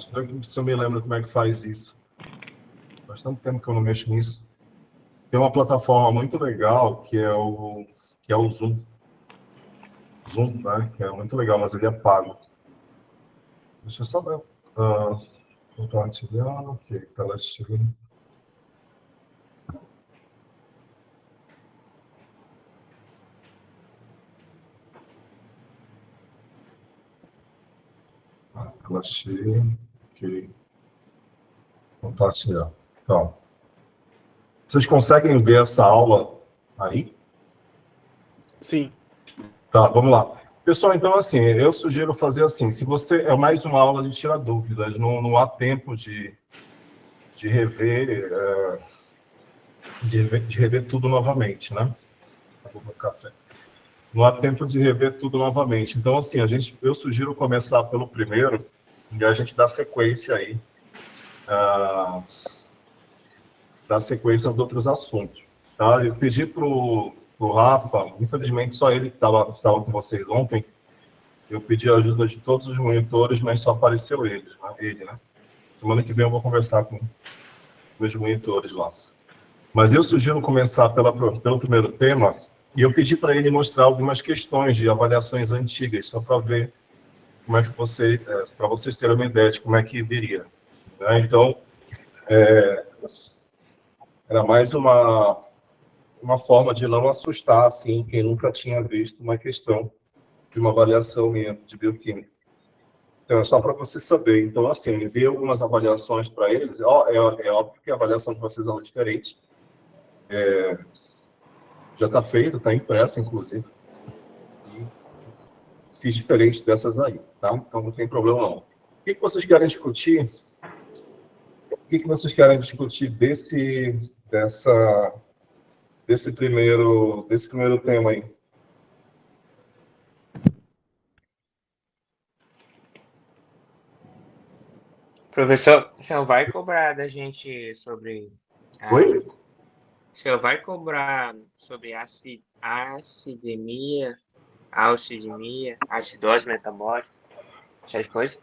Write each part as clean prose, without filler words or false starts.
matemática. Se eu me lembro como é que faz isso. Faz tanto tempo que eu não mexo nisso. Tem uma plataforma muito legal que é o Zoom. Zoom, né? Que é muito legal, mas ele é pago. Deixa eu só ver. Compartilhar, ok, tela cheia. Tela cheia, ok. Compartilhar. Então, vocês conseguem ver essa aula aí? Sim. Tá, vamos lá. Pessoal, então, assim, eu sugiro fazer assim, se você... É mais uma aula de tirar dúvidas, não há tempo de rever, de rever tudo novamente, né? Acabou meu café. Não há tempo de rever tudo novamente. Então, assim, eu sugiro começar pelo primeiro, e a gente dá sequência aí, dá sequência aos outros assuntos. Tá? Eu pedi para o Rafa, infelizmente só ele que estava com vocês ontem, eu pedi a ajuda de todos os monitores, mas só apareceu ele, né? Semana que vem eu vou conversar com os monitores lá. Mas eu sugiro começar pelo primeiro tema, e eu pedi para ele mostrar algumas questões de avaliações antigas, só para ver como é que para vocês terem uma ideia de como é que viria. Né? Então, era mais uma forma de não assustar, assim, quem nunca tinha visto uma questão de uma avaliação minha de bioquímica. Então, é só para você saber. Então, assim, eu enviei algumas avaliações para eles. É óbvio que a avaliação de vocês é diferente. Já está feita, está impressa, inclusive. E fiz diferente dessas aí, tá? Então, não tem problema, não. O que vocês querem discutir? O que vocês querem discutir desse primeiro tema aí? Professor, o senhor vai cobrar da gente sobre... Oi? O senhor vai cobrar sobre acidemia, alcidemia, acidose metabólica, essas coisas?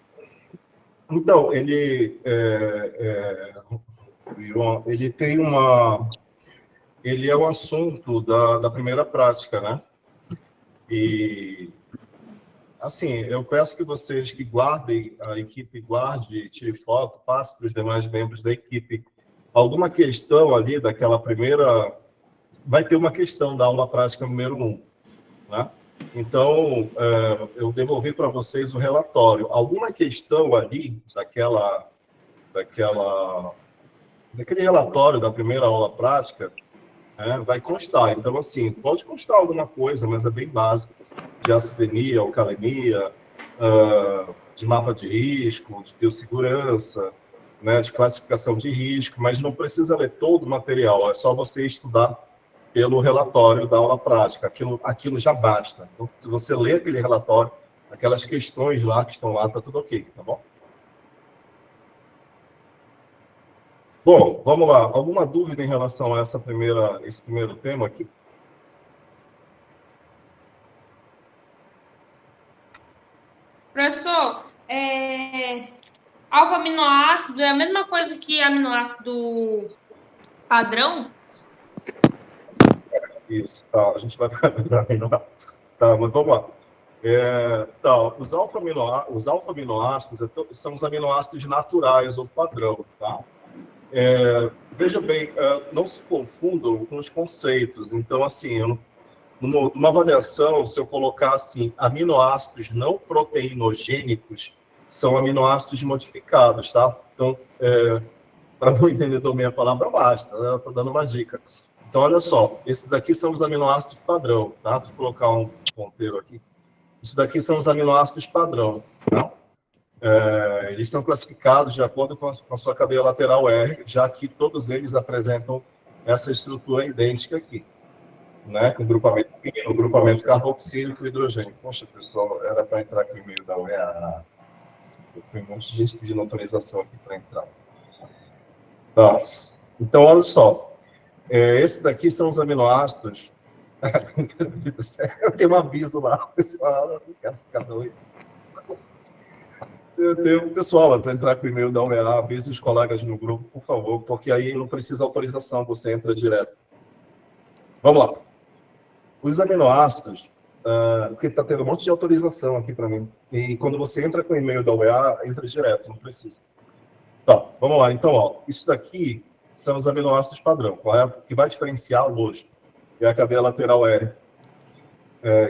Então, ele tem ele é um assunto da primeira prática, né? E, assim, eu peço que vocês que guardem, a equipe guarde, tire foto, passe para os demais membros da equipe. Alguma questão ali daquela primeira... Vai ter uma questão da aula prática número 1, né? Então, eu devolvi para vocês o relatório. Alguma questão ali daquele relatório da primeira aula prática, vai constar. Então, assim, pode constar alguma coisa, mas é bem básico, de acidemia, alcalemia, de mapa de risco, de biossegurança, né, de classificação de risco, mas não precisa ler todo o material, é só você estudar pelo relatório da aula prática. Aquilo já basta. Então, se você ler aquele relatório, aquelas questões lá que estão lá, tá tudo ok, tá bom? Bom, vamos lá. Alguma dúvida em relação a esse primeiro tema aqui? Professor, alfa-aminoácido é a mesma coisa que aminoácido padrão? Isso, tá. A gente vai para tá, mas vamos lá. Os alfa-aminoácidos são os aminoácidos naturais ou padrão, tá? Veja bem, não se confundam com os conceitos. Então, assim, numa avaliação, se eu colocar assim, aminoácidos não proteinogênicos são aminoácidos modificados, tá? Então, para não entender bem a palavra, basta, né? Eu estou dando uma dica. Então, olha só, esses daqui são os aminoácidos padrão, tá? Vou colocar um ponteiro aqui. Isso daqui são os aminoácidos padrão, tá? Eles são classificados de acordo com a sua cadeia lateral R, já que todos eles apresentam essa estrutura idêntica aqui, né? Com grupamento pino, grupamento carboxílico e hidrogênio. Poxa, pessoal, era para entrar aqui no meio da UEA. Tem um monte de gente pedindo autorização aqui para entrar. Tá. Então, olha só. Esses daqui são os aminoácidos. Eu tenho um aviso lá, pessoal, não quero ficar doido. Eu tenho pessoal para entrar com o e-mail da UEA, avise os colegas no grupo, por favor, porque aí não precisa autorização, você entra direto. Vamos lá. Os aminoácidos, porque está tendo um monte de autorização aqui para mim. E quando você entra com o e-mail da UEA, entra direto, não precisa. Tá, vamos lá. Então, ó, isso daqui são os aminoácidos padrão, correto? Que vai diferenciar hoje. É a cadeia lateral R.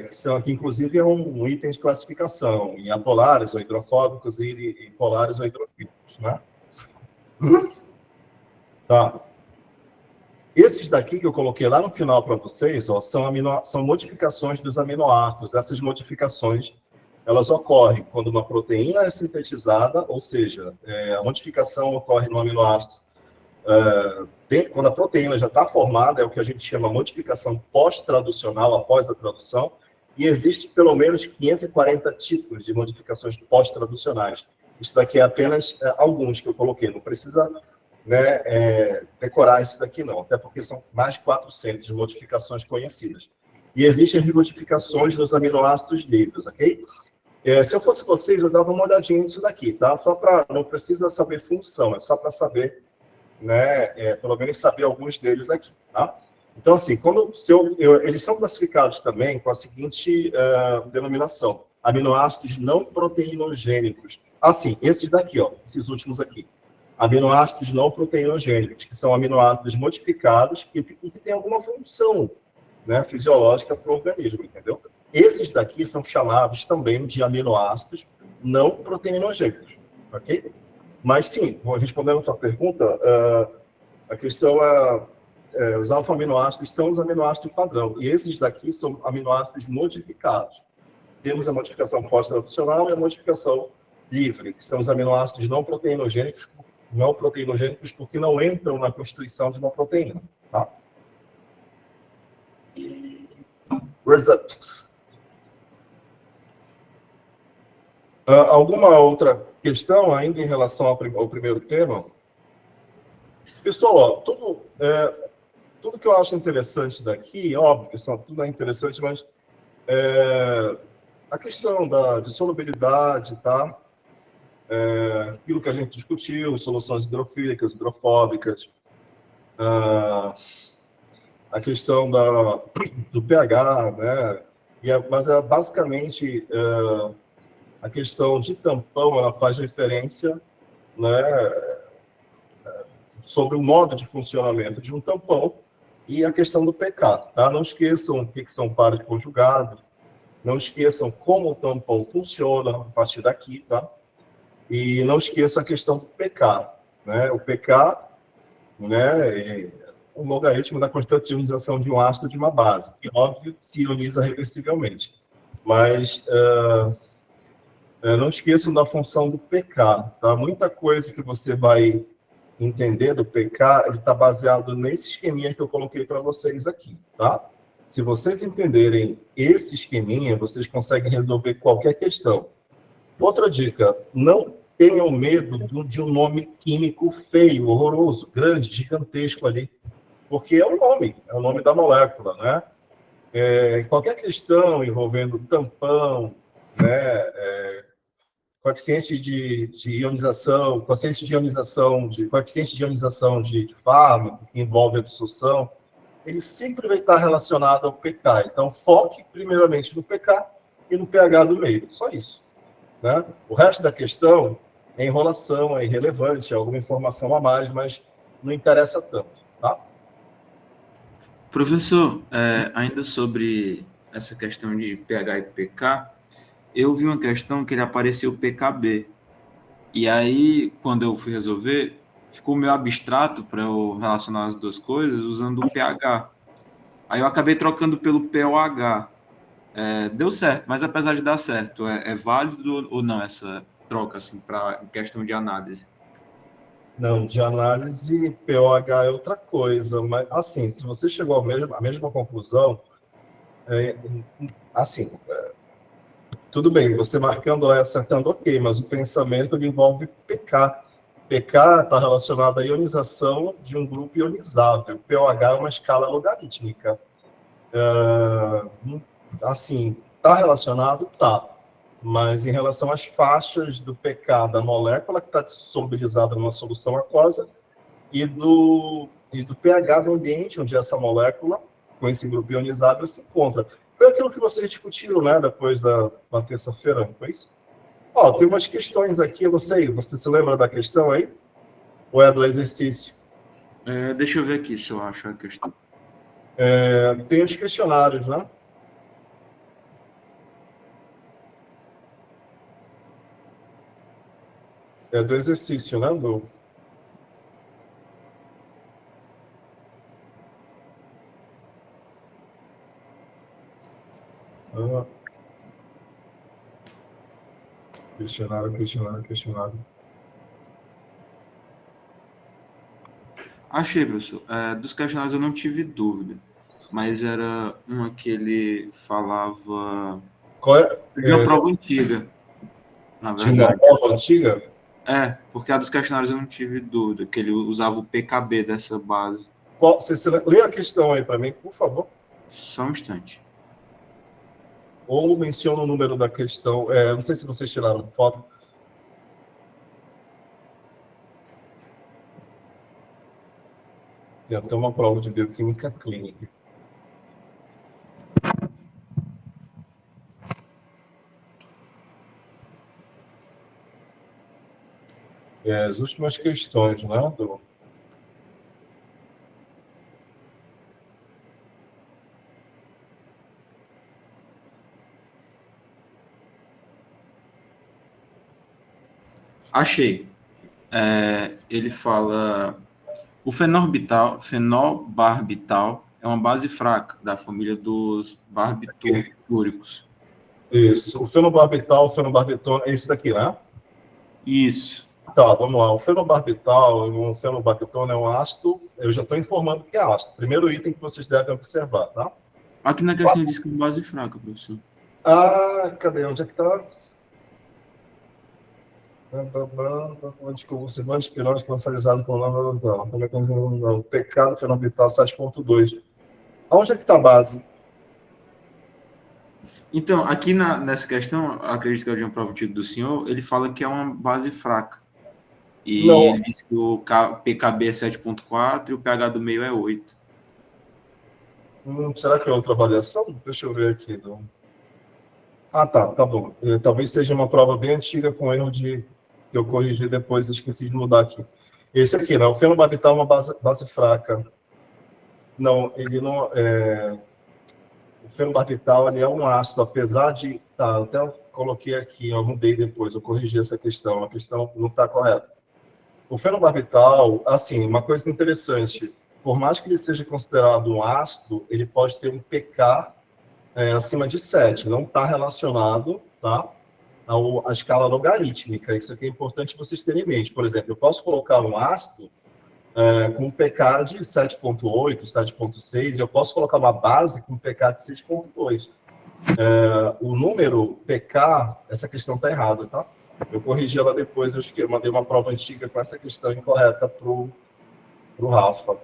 Que são aqui, inclusive, é um item de classificação, em apolares ou hidrofóbicos e polares ou hidrofílicos, né? Tá. Esses daqui que eu coloquei lá no final para vocês, ó, são modificações dos aminoácidos. Essas modificações, elas ocorrem quando uma proteína é sintetizada, ou seja, a modificação ocorre no aminoácido quando a proteína já está formada, é o que a gente chama de modificação pós-traducional, após a tradução, e existe pelo menos 540 tipos de modificações pós-traducionais. Isso daqui é apenas alguns que eu coloquei, não precisa, né, decorar isso daqui não, até porque são mais de 400 modificações conhecidas. E existem as modificações nos aminoácidos livres, ok? Se eu fosse vocês, eu dava uma olhadinha nisso daqui, tá? Só para, não precisa saber função, é só para saber, né, pelo menos saber alguns deles aqui, tá? Então, assim, eles são classificados também com a seguinte denominação: aminoácidos não proteinogênicos. Assim, esses daqui, ó, esses últimos aqui. Aminoácidos não proteinogênicos, que são aminoácidos modificados e que têm alguma função, né, fisiológica para o organismo, entendeu? Esses daqui são chamados também de aminoácidos não proteinogênicos, ok? Mas sim, respondendo a sua pergunta, a questão os alfa-aminoácidos são os aminoácidos padrão, e esses daqui são aminoácidos modificados. Temos a modificação pós-traducional e a modificação livre, que são os aminoácidos não proteinogênicos porque não entram na constituição de uma proteína. Tá? Result. Alguma outra questão ainda em relação ao primeiro tema? Pessoal, ó, tudo que eu acho interessante daqui, óbvio, pessoal, tudo é interessante, mas a questão de solubilidade, tá? Aquilo que a gente discutiu, soluções hidrofílicas, hidrofóbicas, a questão do pH, né? Mas basicamente a questão de tampão, ela faz referência, né, sobre o modo de funcionamento de um tampão e a questão do pK, tá? Não esqueçam o que são pares conjugados, não esqueçam como o tampão funciona a partir daqui, tá? E não esqueçam a questão do pK, né? O pK, né, é um logaritmo da constante de ionização de um ácido de uma base, que, óbvio, se ioniza reversivelmente. Mas não esqueçam da função do pK, tá? Muita coisa que você vai entender do pK, ele está baseado nesse esqueminha que eu coloquei para vocês aqui, tá? Se vocês entenderem esse esqueminha, vocês conseguem resolver qualquer questão. Outra dica, não tenham medo de um nome químico feio, horroroso, grande, gigantesco ali, porque é o nome da molécula, né? Qualquer questão envolvendo tampão, né, coeficiente de ionização, coeficiente de ionização de fármaco, que envolve absorção, ele sempre vai estar relacionado ao pK. Então, foque primeiramente no pK e no pH do meio, só isso. Né? O resto da questão é enrolação, é irrelevante, é alguma informação a mais, mas não interessa tanto. Tá? Professor, ainda sobre essa questão de pH e pK, eu vi uma questão que ele apareceu PKB. E aí, quando eu fui resolver, ficou meio abstrato para eu relacionar as duas coisas usando o pH. Aí eu acabei trocando pelo pOH. Deu certo, mas apesar de dar certo, é válido ou não essa troca, assim, para questão de análise? Não, de análise, pOH é outra coisa. Mas, assim, se você chegou à mesma conclusão, assim... tudo bem, você marcando lá e acertando, ok, mas o pensamento envolve pK. pK está relacionado à ionização de um grupo ionizável. pOH é uma escala logarítmica. Assim, está relacionado? Tá. Mas em relação às faixas do pK da molécula que está solubilizada numa solução aquosa e do pH do ambiente onde essa molécula, com esse grupo ionizável, se encontra. Foi aquilo que vocês discutiram, né, depois da terça-feira, não foi isso? Ó, tem umas questões aqui, eu não sei, você se lembra da questão aí? Ou é do exercício? Deixa eu ver aqui se eu acho a questão. Tem os questionários, né? É do exercício, né? Questionário. Achei, professor. Dos questionários eu não tive dúvida, mas era uma que ele falava Qual é? de uma prova antiga, na De uma verdade. prova antiga? Porque a dos questionários eu não tive dúvida, que ele usava o PKB dessa base. Você lê a questão aí para mim, por favor? Só um instante. Ou menciona o número da questão. Não sei se vocês tiraram foto. Tem até uma prova de bioquímica clínica. As últimas questões, né? Achei. Ele fala... O fenobarbital é uma base fraca da família dos barbitúricos. Isso. O fenobarbital, é esse daqui, né? Isso. Tá, vamos lá. O fenobarbital é um ácido. Eu já estou informando que é ácido. Primeiro item que vocês devem observar, tá? Aqui na questão diz que é uma base fraca, professor. Cadê? Onde é que está? Anticonvulsivante, pirose, cancerizado com o pecado fenobarbital 7.2. Aonde é que está a base? Então, aqui nessa questão, acredito que é de uma prova antiga do senhor, ele fala que é uma base fraca. E Não. ele diz que o PKB é 7.4 e o pH do meio é 8. Será que é outra avaliação? Deixa eu ver aqui. Tá bom. Talvez seja uma prova bem antiga com erro que eu corrigi depois, esqueci de mudar aqui. Esse aqui, né? O fenobarbital é uma base fraca. Não, ele não... O fenobarbital ele é um ácido, apesar de... Tá, até eu coloquei aqui, eu mudei depois, eu corrigi essa questão. A questão não está correta. O fenobarbital, assim, uma coisa interessante, por mais que ele seja considerado um ácido, ele pode ter um pK acima de 7, não está relacionado, tá, à escala logarítmica. Isso aqui é importante vocês terem em mente. Por exemplo, eu posso colocar um ácido com um pK de 7.8, 7.6, e eu posso colocar uma base com um pK de 6.2. O número pK, essa questão está errada, tá? Eu corrigi ela depois, eu mandei uma prova antiga com essa questão incorreta para o Rafa.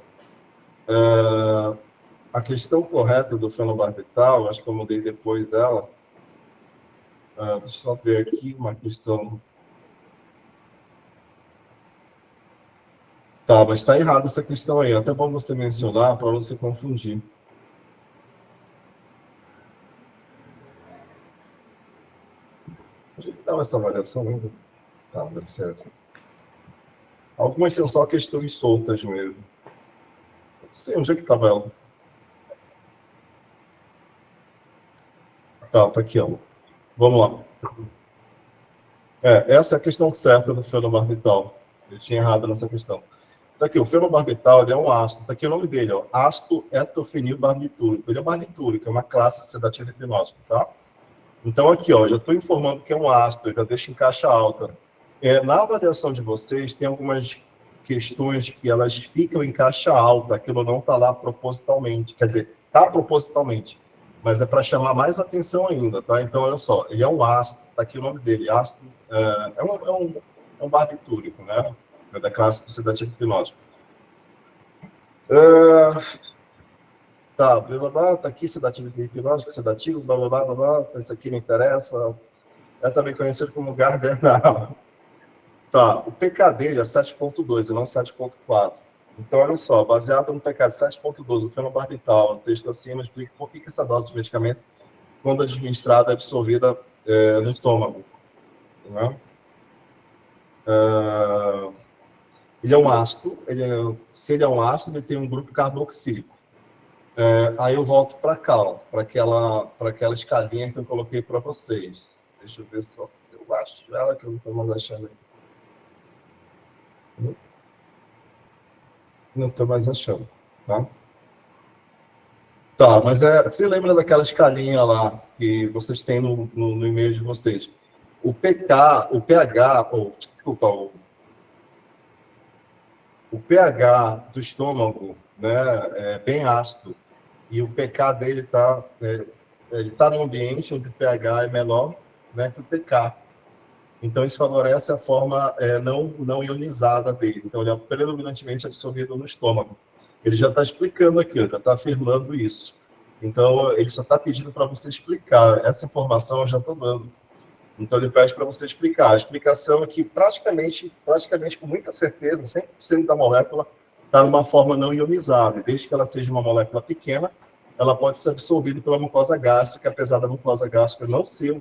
A questão correta do fenobarbital, acho que eu mudei depois ela. Deixa eu só ver aqui uma questão. Tá, mas está errada essa questão aí. Até bom você mencionar para não se confundir. Onde é que estava essa avaliação ainda? Tá, deve ser essa. Algumas são só questões soltas mesmo. Não sei onde é que estava ela. Tá aqui, ó. Vamos lá. Essa é a questão certa do fenobarbital. Eu tinha errado nessa questão. Tá aqui, o fenobarbital ele é um ácido. Tá aqui o nome dele, ó. Ácido etofenilbarbitúrico. Ele é barbitúrico, é uma classe sedativa hipnótica, tá? Então, aqui, ó, já estou informando que é um ácido, já deixo em caixa alta. Na avaliação de vocês, tem algumas questões que elas ficam em caixa alta, aquilo não está lá propositalmente. Quer dizer, está propositalmente, mas é para chamar mais atenção ainda, tá? Então, olha só, ele é um ácido, tá aqui o nome dele, ácido, é um barbitúrico, né? É da classe sedativo hipnótico. Tá, blá, blá, blá, tá aqui sedativo hipnótico, sedativo, blá, blá, blá, blá, blá, isso aqui não interessa. é também conhecido como Gardenal. Tá, o pK dele é 7,2 e não 7,4. Então, olha só, baseado no pK de 7,2, o fenobarbital, no texto acima, explica por que essa dose de medicamento, quando administrada, é absorvida no estômago. Né? Ele é um ácido, se ele é um ácido, ele tem um grupo carboxílico. Aí eu volto para cá, para aquela escalinha que eu coloquei para vocês. Deixa eu ver só se eu acho ela, que eu não estou mais achando aqui. Não estou mais achando, tá? Tá, mas você lembra daquela escalinha lá que vocês têm no e-mail de vocês? O pH, desculpa, o pH do estômago, né, é bem ácido, e o pK dele ele tá no ambiente onde o pH é menor, né, que o pK. Então, isso favorece a forma não ionizada dele. Então, ele é predominantemente absorvido no estômago. Ele já está explicando aqui, já está afirmando isso. Então, ele só está pedindo para você explicar. Essa informação eu já estou dando. Então, ele pede para você explicar. A explicação é que, praticamente com muita certeza, 100% da molécula está numa forma não ionizada. Desde que ela seja uma molécula pequena, ela pode ser absorvida pela mucosa gástrica, apesar da mucosa gástrica não ser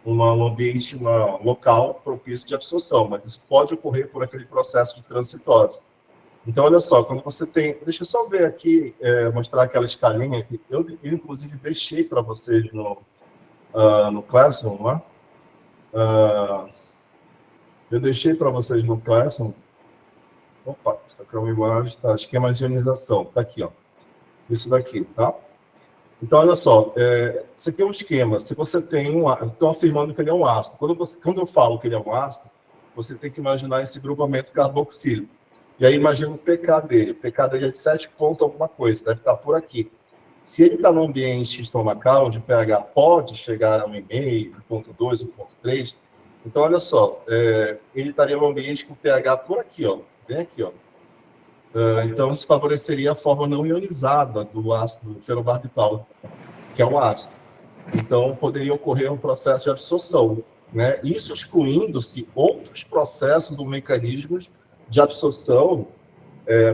um ambiente, um local propício de absorção, mas isso pode ocorrer por aquele processo de transitose. Então, olha só, quando você tem... Deixa eu só ver aqui, mostrar aquela escalinha que eu inclusive, deixei para vocês no Classroom, né? Eu deixei para vocês no Classroom. Opa, isso aqui é uma imagem, tá? Esquema de ionização, tá aqui, ó. Isso daqui, tá? Então, olha só, isso aqui é um esquema. Se você tem estou afirmando que ele é um ácido. Quando eu falo que ele é um ácido, você tem que imaginar esse grupamento carboxílico. E aí, imagina o pK dele. O pK dele é de 7 ponto alguma coisa, deve estar por aqui. Se ele está no ambiente estomacal, onde o pH pode chegar a 1,5, 1,2, 1,3, então, olha só, ele estaria no ambiente com o pH por aqui, ó, bem aqui, ó. Então, isso favoreceria a forma não ionizada do ácido fenobarbital, que é um ácido. Então, poderia ocorrer um processo de absorção, né? Isso excluindo-se outros processos ou mecanismos de absorção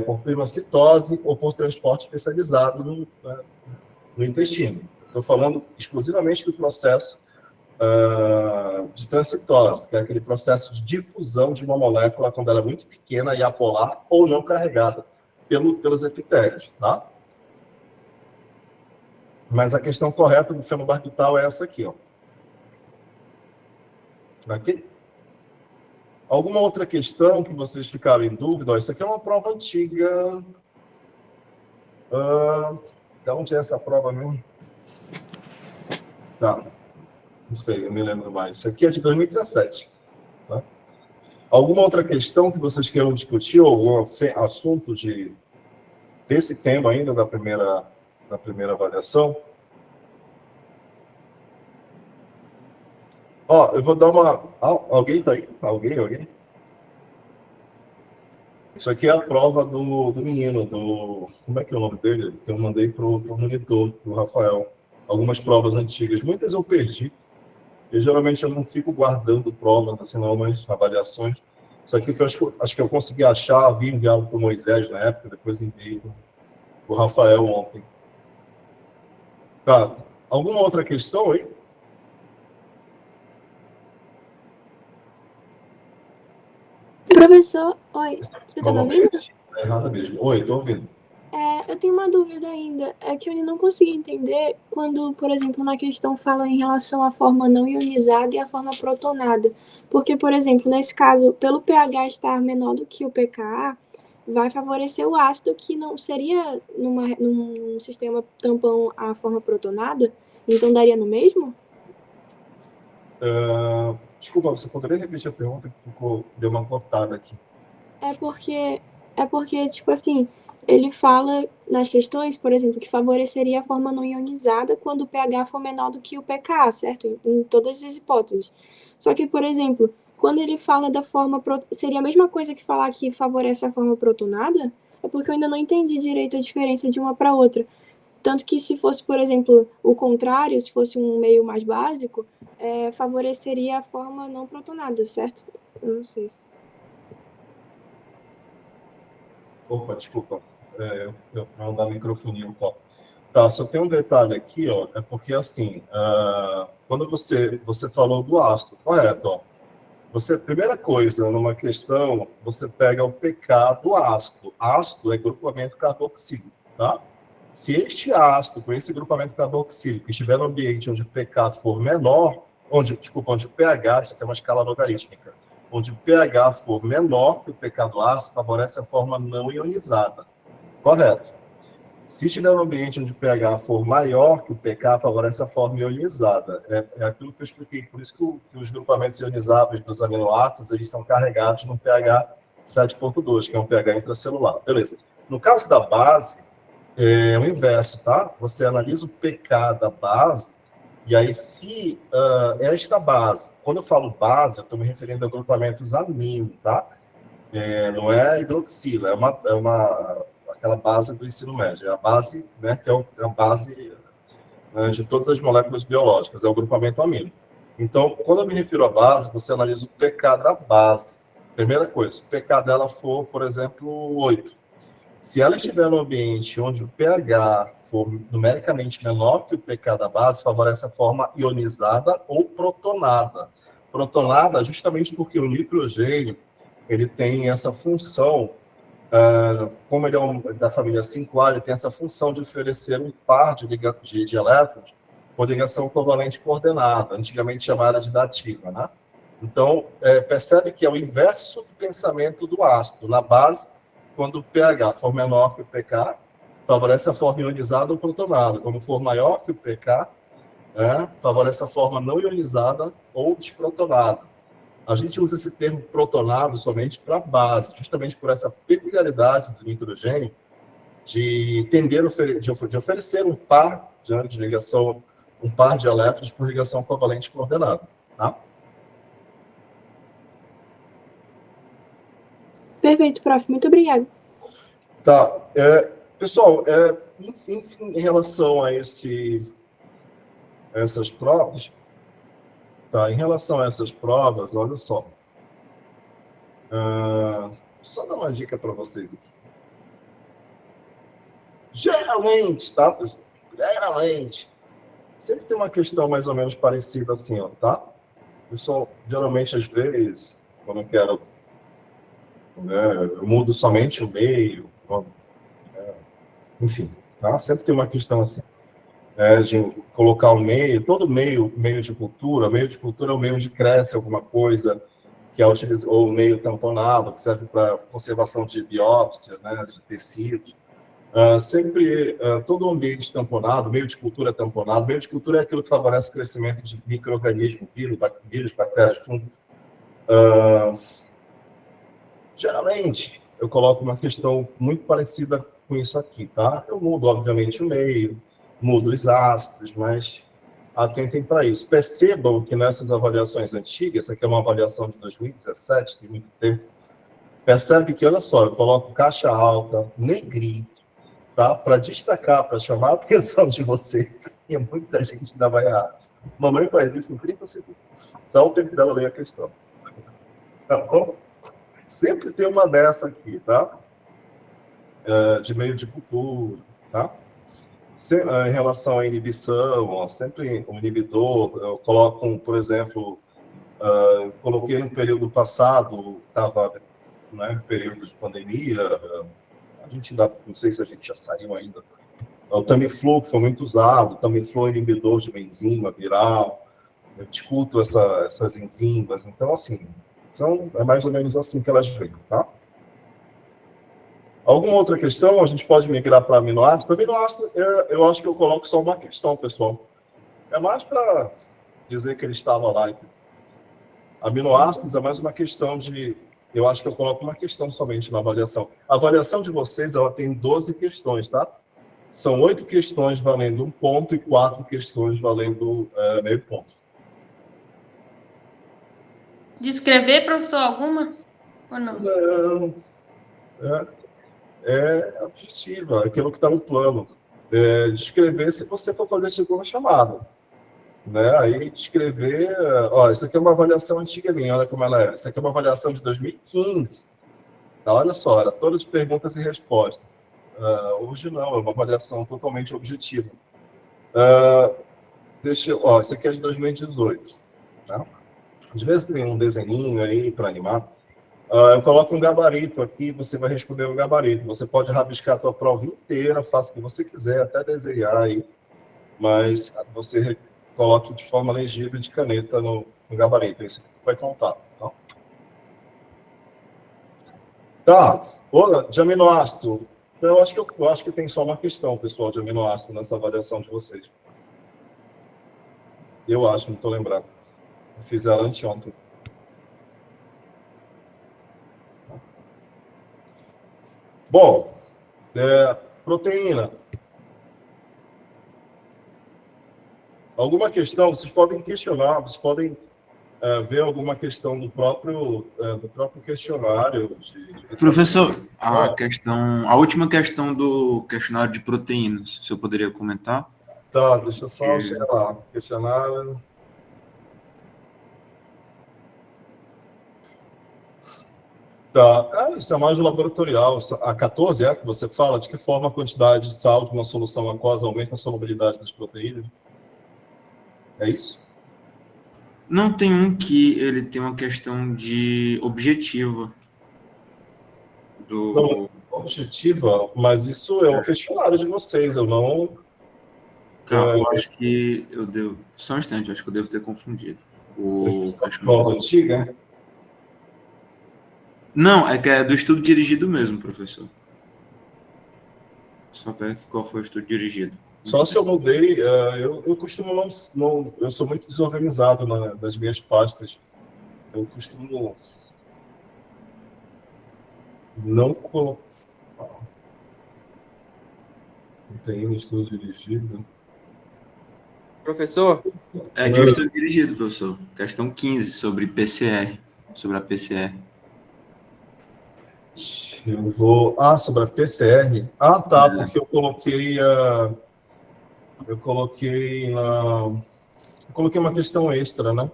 por perinocitose ou por transporte especializado no intestino. Estou falando exclusivamente do processo de transitose, que é aquele processo de difusão de uma molécula quando ela é muito pequena e apolar ou não carregada pelos epitélios, tá? Mas a questão correta do fenobarbital é essa aqui, ó. Aqui. Alguma outra questão que vocês ficaram em dúvida? Ó, isso aqui é uma prova antiga. De onde é essa prova mesmo? Tá. Não sei, eu me lembro mais. Isso aqui é de 2017. Tá? Alguma outra questão que vocês queiram discutir, ou algum assunto desse tema ainda da primeira avaliação? Ó, eu vou dar uma... Alguém está aí? Alguém? Isso aqui é a prova do menino, como é que é o nome dele? Que eu mandei para o monitor, do Rafael. Algumas provas antigas. Muitas eu perdi. Geralmente eu não fico guardando provas, assim, não, mas avaliações. Isso aqui foi, acho que eu consegui achar, havia enviado para o Moisés na época, depois enviei para o Rafael ontem. Tá. Alguma outra questão aí? Professor, oi, você está me ouvindo? É errado mesmo. Oi, estou ouvindo. Eu tenho uma dúvida ainda. É que eu não consegui entender quando, por exemplo, na questão fala em relação à forma não ionizada e à forma protonada. Porque, por exemplo, nesse caso, pelo pH estar menor do que o pKa, vai favorecer o ácido, que não seria num sistema tampão a forma protonada? Então daria no mesmo? Desculpa, você poderia repetir a pergunta que deu uma cortada aqui. É porque, tipo assim, ele fala nas questões, por exemplo, que favoreceria a forma não ionizada quando o pH for menor do que o pKa, certo? Em todas as hipóteses. Só que, por exemplo, quando ele fala da forma... Seria a mesma coisa que falar que favorece a forma protonada? É porque eu ainda não entendi direito a diferença de uma para outra. Tanto que se fosse, por exemplo, o contrário, se fosse um meio mais básico, favoreceria a forma não protonada, certo? Eu não sei. Opa, desculpa. Eu não dar microfonia no copo. Tá, só tem um detalhe aqui, ó. É porque, assim, quando você falou do ácido, correto, ó. Primeira coisa, numa questão, você pega o pK do ácido. Ácido é grupamento carboxílico, tá? Se este ácido, com esse grupamento carboxílico, estiver no ambiente onde o pK for menor, onde o pH, isso aqui é uma escala logarítmica, onde o pH for menor que o pK do ácido, favorece a forma não ionizada. Correto. Se estiver no ambiente onde o pH for maior que o pK, favorece a forma ionizada. É aquilo que eu expliquei. Por isso que os grupamentos ionizáveis dos aminoácidos, eles são carregados no pH 7.2, que é um pH intracelular. Beleza. No caso da base, é o inverso, tá? Você analisa o pK da base, e aí se esta base, quando eu falo base, eu estou me referindo a grupamentos amino, tá? Não é hidroxila, aquela base do ensino médio, é a base, né, que é a base de todas as moléculas biológicas, é o grupamento amino. Então, quando eu me refiro à base, você analisa o pK da base. Primeira coisa, se o pK dela for, por exemplo, 8. Se ela estiver no ambiente onde o pH for numericamente menor que o pK da base, favorece a forma ionizada ou protonada. Protonada justamente porque o nitrogênio ele tem essa função, como ele é da família 5A, ele tem essa função de oferecer um par de elétrons com ligação covalente coordenada, antigamente chamada de dativa, né? Então, percebe que é o inverso do pensamento do ácido. Na base, quando o pH for menor que o pK, favorece a forma ionizada ou protonada. Quando for maior que o pK, favorece a forma não ionizada ou desprotonada. A gente usa esse termo protonado somente para base, justamente por essa peculiaridade do nitrogênio de de oferecer um par de ligação, um par de elétrons por ligação covalente coordenada, tá? Perfeito, prof. Muito obrigada. Tá. Pessoal, enfim, em relação a essas provas, tá? Em relação a essas provas, olha só. Só dar uma dica para vocês aqui. Geralmente, tá, pessoal? Geralmente, sempre tem uma questão mais ou menos parecida assim, ó, tá? Pessoal, geralmente, às vezes, quando eu quero, eu mudo somente o meio, enfim, tá? Sempre tem uma questão assim, de colocar o meio, todo meio de cultura é o meio onde cresce alguma coisa, que é ou o meio tamponado, que serve para conservação de biópsia, né, de tecidos. Sempre, todo ambiente tamponado, meio de cultura tamponado, meio de cultura é aquilo que favorece o crescimento de micro-organismos, vírus, bactérias, fungos. Geralmente, eu coloco uma questão muito parecida com isso aqui, tá? Eu mudo, obviamente, o meio, mudo os ácidos, mas atentem para isso. Percebam que nessas avaliações antigas, essa aqui é uma avaliação de 2017, tem muito tempo, percebe que, olha só, eu coloco caixa alta, negrito, tá? Para destacar, para chamar a atenção de você, e muita gente ainda vai errar. Mamãe faz isso em 30 segundos. Só o tempo dela ler a questão. Tá bom? Sempre tem uma dessa aqui, tá? De meio de cultura, tá? Em relação à inibição, ó, sempre um inibidor, eu coloco, por exemplo, coloquei no período passado, estava, né, período de pandemia, a gente ainda, não sei se a gente já saiu ainda, o Tamiflu, que foi muito usado, o Tamiflu é inibidor de uma enzima viral, eu discuto essas enzimas, então, assim, é mais ou menos assim que elas vêm, tá? Alguma outra questão? A gente pode migrar para aminoácido? Para aminoácido, eu acho que eu coloco só uma questão, pessoal. É mais para dizer que ele estava lá. Então. Aminoácidos é mais uma questão de... Eu acho que eu coloco uma questão somente na avaliação. A avaliação de vocês, ela tem 12 questões, tá? São 8 questões valendo 1 ponto e 4 questões valendo meio ponto. De escrever, professor, alguma? Ou não? Não. É objetiva, aquilo que está no plano. descrever se você for fazer segunda chamada. Né? Aí descrever, ó, isso aqui é uma avaliação antiga minha, olha como ela é. Isso aqui é uma avaliação de 2015. Tá? Olha só, era toda de perguntas e respostas. Hoje não, é uma avaliação totalmente objetiva. Ó, isso aqui é de 2018. Tá? Às vezes tem um desenhinho aí para animar. Eu coloco um gabarito aqui, você vai responder um gabarito. Você pode rabiscar a tua prova inteira, faça o que você quiser, até desenhar aí, mas você coloque de forma legível de caneta no gabarito. Isso vai contar. Tá? Tá. Olha, de aminoácido. Eu acho que tem só uma questão, pessoal, de aminoácido nessa avaliação de vocês. Eu acho, não estou lembrado. Eu fiz ela anteontem. Bom, proteína. Alguma questão, vocês podem questionar, vocês podem ver alguma questão do próprio questionário. Professor, a última questão do questionário de proteínas, o senhor poderia comentar? Tá, deixa eu só chegar lá. Questionário. Tá, isso é mais laboratorial. A 14 é que você fala de que forma a quantidade de sal de uma solução aquosa aumenta a solubilidade das proteínas? É isso? Não, tem um que ele tem uma questão de objetiva. Não, objetiva, mas isso é um questionário de vocês, eu não... Eu acho que eu devo... Só um instante, eu acho que eu devo ter confundido. Prova antiga? Não, é que é do estudo dirigido mesmo, professor. Só ver qual foi o estudo dirigido. Só se eu mudei, eu costumo não... Eu sou muito desorganizado nas minhas pastas. Eu costumo não colocar... Não tem um estudo dirigido. Professor? É de um estudo dirigido, professor. Questão 15, sobre PCR. Sobre a PCR. Eu vou... sobre a PCR? Ah, tá, porque eu coloquei uma questão extra, né?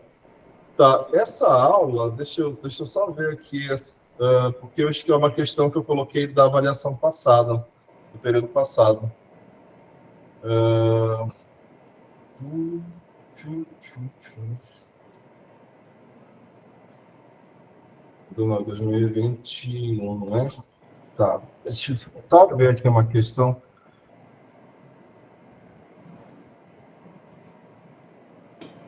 Tá, essa aula, deixa eu só ver aqui, porque eu acho que é uma questão que eu coloquei da avaliação passada, do período passado. 2021, né? Tá, deixa eu só ver aqui uma questão.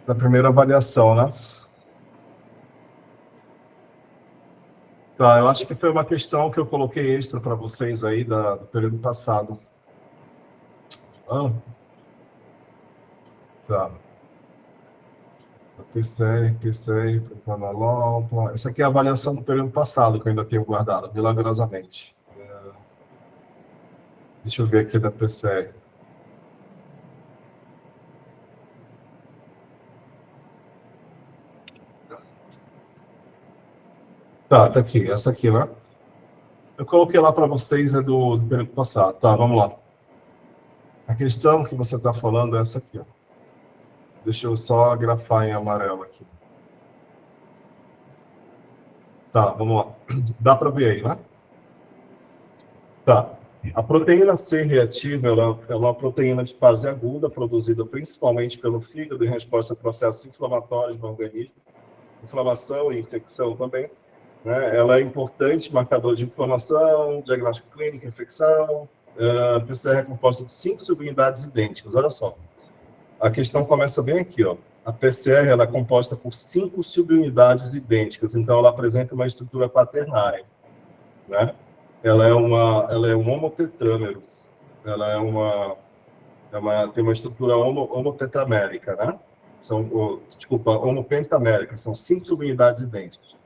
Da primeira avaliação, né? Tá, eu acho que foi uma questão que eu coloquei extra para vocês aí do período passado. Tá. PCR, propanolol. Essa aqui é a avaliação do período passado, que eu ainda tenho guardado, milagrosamente. Deixa eu ver aqui da PCR. Tá aqui, essa aqui, né? Eu coloquei lá para vocês, é do período passado. Tá, vamos lá. A questão que você está falando é essa aqui, ó. Deixa eu só grafar em amarelo aqui. Tá, vamos lá. Dá para ver aí, né? Tá. A proteína C reativa, ela é uma proteína de fase aguda, produzida principalmente pelo fígado em resposta a processos inflamatórios no organismo, inflamação e infecção também. Né? Ela é importante, marcador de inflamação, diagnóstico clínico, infecção. A PCR é composta de 5 subunidades idênticas. Olha só. A questão começa bem aqui, ó. A PCR ela é composta por 5 subunidades idênticas, então ela apresenta uma estrutura quaternária, né? Ela é um homotetrâmero. Ela tem uma estrutura homotetramérica, né? Homopentamérica. São 5 subunidades idênticas.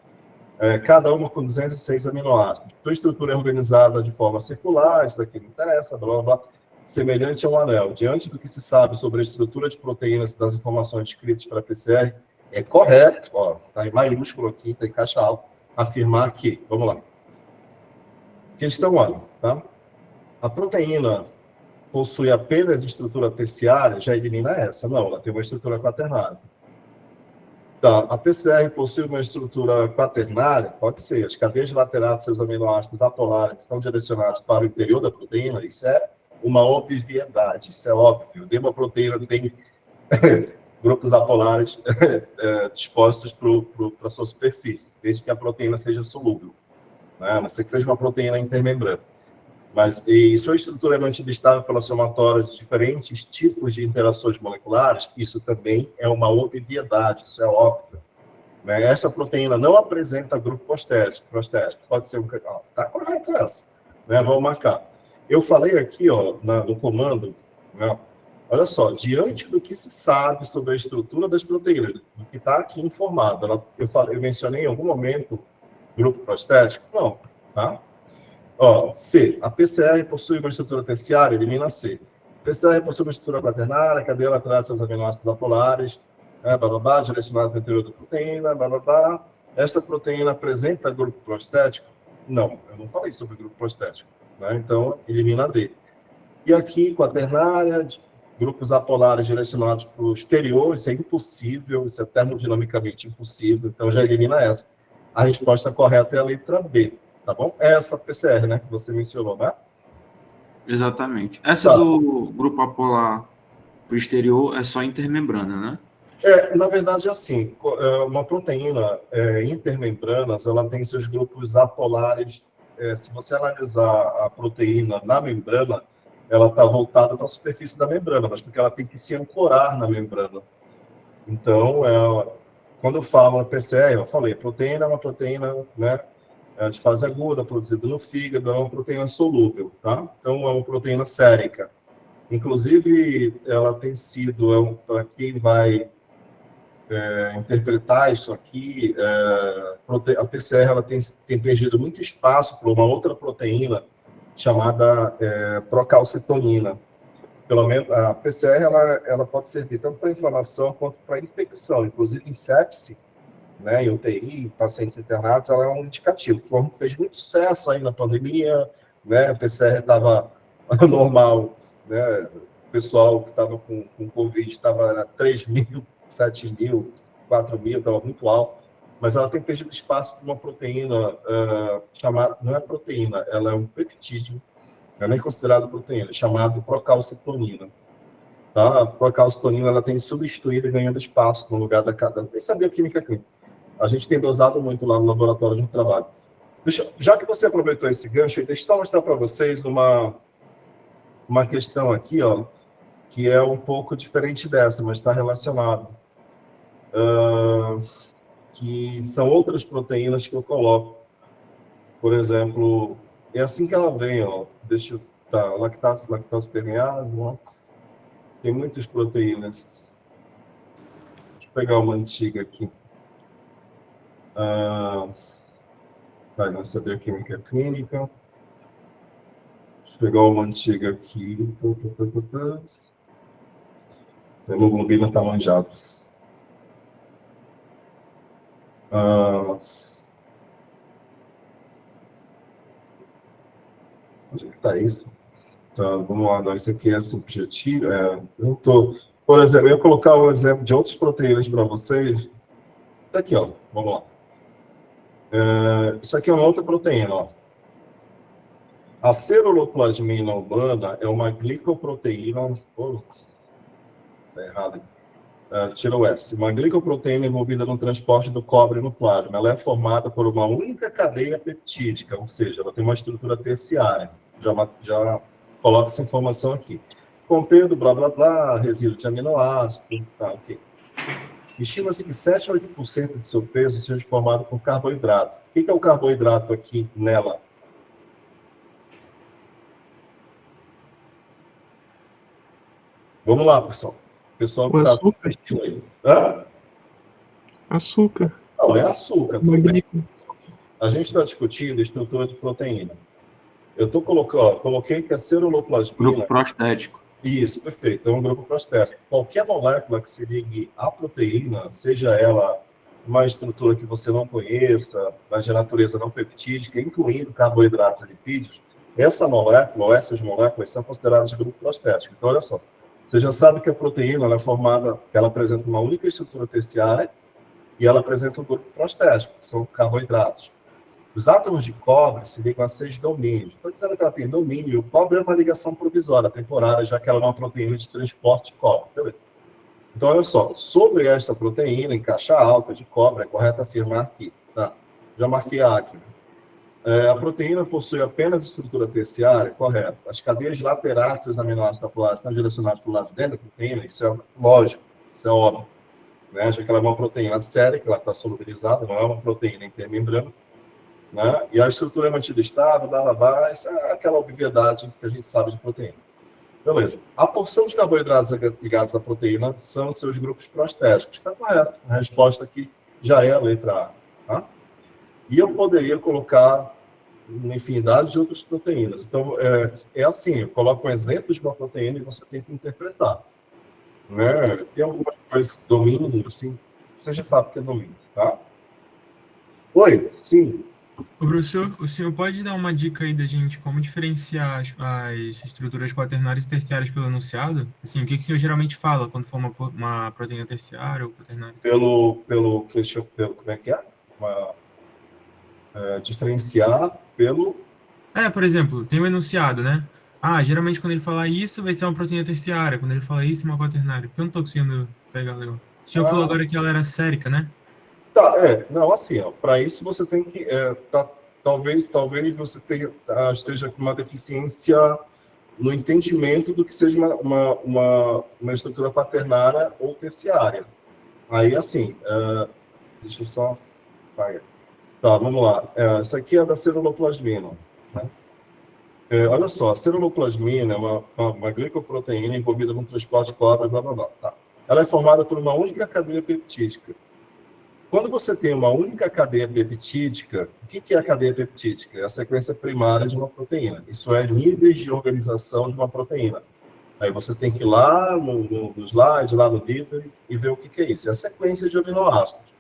Cada uma com 206 aminoácidos. Sua estrutura é organizada de forma circular, isso aqui não interessa, blá, blá, blá, semelhante a um anel. Diante do que se sabe sobre a estrutura de proteínas das informações descritas para a PCR, é correto, está em maiúsculo aqui, está em caixa alta, afirmar que, vamos lá. Questão 1, tá? A proteína possui apenas estrutura terciária, já elimina essa. Não, ela tem uma estrutura quaternária. Tá, a PCR possui uma estrutura quaternária? Pode ser. As cadeias laterais de seus aminoácidos apolares estão direcionadas para o interior da proteína? Isso é uma obviedade, isso é óbvio. Nenhuma proteína tem grupos apolares dispostos para a sua superfície, desde que a proteína seja solúvel, né? A não ser que seja uma proteína intermembrana. Mas, e sua estrutura é mantida estável pela somatória de diferentes tipos de interações moleculares, isso também é uma obviedade, isso é óbvio. Né? Essa proteína não apresenta grupo prostético. Pode ser um... Está correto essa. Né? Vamos marcar. Eu falei aqui, ó, no comando, né? Olha só, diante do que se sabe sobre a estrutura das proteínas, do que está aqui informado, eu mencionei em algum momento grupo prostético? Não, tá? Ó, C. A PCR possui uma estrutura terciária, elimina C. A PCR possui uma estrutura quaternária, cadeia lateral de seus aminoácidos apolares, direcionada para o interior da proteína, Esta proteína apresenta grupo prostético? Não, eu não falei sobre grupo prostético. Né? Então, elimina D. E aqui, quaternária, grupos apolares direcionados para o exterior, isso é impossível, isso é termodinamicamente impossível, então já elimina essa. A resposta correta é a letra B. Tá bom? É essa PCR, né, que você mencionou, né? Exatamente. Essa do grupo apolar para o exterior é só intermembrana, né? Na verdade, é assim, uma proteína intermembranas, ela tem seus grupos apolares. Se você analisar a proteína na membrana, ela está voltada para a superfície da membrana, mas porque ela tem que se ancorar na membrana. Então, quando eu falo PCR, eu falei, proteína é uma proteína, né, de fase aguda, produzida no fígado, é uma proteína solúvel, tá? Então, é uma proteína sérica. Inclusive, ela tem sido, para quem vai interpretar isso aqui, a PCR ela tem perdido muito espaço para uma outra proteína chamada procalcitonina. Pelo menos, a PCR ela pode servir tanto para inflamação quanto para infecção, inclusive em sepse, né, em UTI, em pacientes internados, ela é um indicativo. Fez muito sucesso aí na pandemia, né, a PCR estava normal, né, o pessoal que estava com Covid era 3 mil, 7 mil, 4 mil, estava muito alto, mas ela tem perdido espaço para uma proteína chamada, não é proteína, ela é um peptídeo, não é nem considerado proteína, chamado procalcitonina. Tá? A procalcitonina ela tem substituído e ganhando espaço no lugar da cada. Nem sabia química clínica. A gente tem dosado muito lá no laboratório de trabalho. Já que você aproveitou esse gancho, deixa eu só mostrar para vocês uma questão aqui, ó, que é um pouco diferente dessa, mas está relacionado. Que são outras proteínas que eu coloco. Por exemplo, é assim que ela vem, ó. Lactase permease, né? Tem muitas proteínas. Deixa eu pegar uma antiga aqui. Não sabia química clínica. Deixa eu pegar uma antiga aqui. A hemoglobina está manjado. Onde está isso? Tá, vamos lá, não, isso aqui é subjetivo. Por exemplo, eu vou colocar um exemplo de outras proteínas para vocês. Tá aqui, ó, vamos lá. Isso aqui é uma outra proteína, ó. A ceruloplasmina humana é uma glicoproteína. Tá errado. Tira o S. Uma glicoproteína envolvida no transporte do cobre no plasma. Ela é formada por uma única cadeia peptídica, ou seja, ela tem uma estrutura terciária. Já coloca essa informação aqui. Contendo blá blá blá, resíduo de aminoácido, tá, ok. Estima-se que 7 a 8% de seu peso seja formado por carboidrato. O que é o carboidrato aqui nela? Vamos lá, pessoal. O pessoal que está assistindo aí. Açúcar. Não, é açúcar. Magnífico. A gente está discutindo estrutura de proteína. Eu estou colocando, coloquei que a ceruloplasmina... Grupo prostético. Isso, perfeito. É um grupo prostético. Qualquer molécula que se ligue à proteína, seja ela uma estrutura que você não conheça, mas de natureza não peptídica, incluindo carboidratos e lipídios, Essa molécula, ou essas moléculas, são consideradas grupo prostético. Então, olha só, você já sabe que a proteína ela é formada, ela apresenta uma única estrutura terciária e ela apresenta um grupo prostético, que são carboidratos. Os átomos de cobre se ligam a 6 domínios. Estou dizendo que ela tem domínio. O cobre é uma ligação provisória, temporária, já que ela é uma proteína de transporte de cobre. Beleza. Então, olha só, sobre esta proteína em caixa alta de cobre, é correto afirmar que, tá? Já marquei A aqui. A proteína possui apenas estrutura terciária, correto. As cadeias laterais dos aminoácidos tabulares estão direcionadas para o lado de dentro da proteína, isso é lógico, isso é óbvio. Né? Já que ela é uma proteína sérica, ela está solubilizada, não é uma proteína intermembrana. Né? E a estrutura é mantida estável, blá, blá, blá, isso é aquela obviedade que a gente sabe de proteína. Beleza. A porção de carboidratos ligados à proteína são seus grupos prostéticos. Está correto. A resposta aqui já é a letra A. Tá? E eu poderia colocar uma infinidade de outras proteínas. Então, é assim, eu coloco um exemplo de uma proteína e você tem que interpretar. Né? Tem algumas coisas que domínio, assim, você já sabe que é domínio, tá? Oi, sim. Ô, professor, o senhor pode dar uma dica aí da gente como diferenciar as estruturas quaternárias e terciárias pelo enunciado? Assim, o que o senhor geralmente fala quando for uma proteína terciária ou quaternária? Como é que é? Diferenciar pelo... Por exemplo, tem o enunciado, né? Geralmente quando ele falar isso, vai ser uma proteína terciária. Quando ele falar isso, uma quaternária. Porque eu não tô conseguindo pegar legal. O senhor falou agora que ela era sérica, né? Tá, não, assim, para isso você tem que, talvez você esteja com uma deficiência no entendimento do que seja uma estrutura quaternária ou terciária. Aí, assim, deixa eu só... Tá, vamos lá. Essa aqui é da ceruloplasmina. Né? Olha só, a ceruloplasmina é uma glicoproteína envolvida no transporte de cobre, blá, blá, blá. Tá. Ela é formada por uma única cadeia peptídica. Quando você tem uma única cadeia peptídica, o que é a cadeia peptídica? É a sequência primária de uma proteína. Isso é níveis de organização de uma proteína. Aí você tem que ir lá no slide, lá no livro, e ver o que é isso. É a sequência de aminoácidos.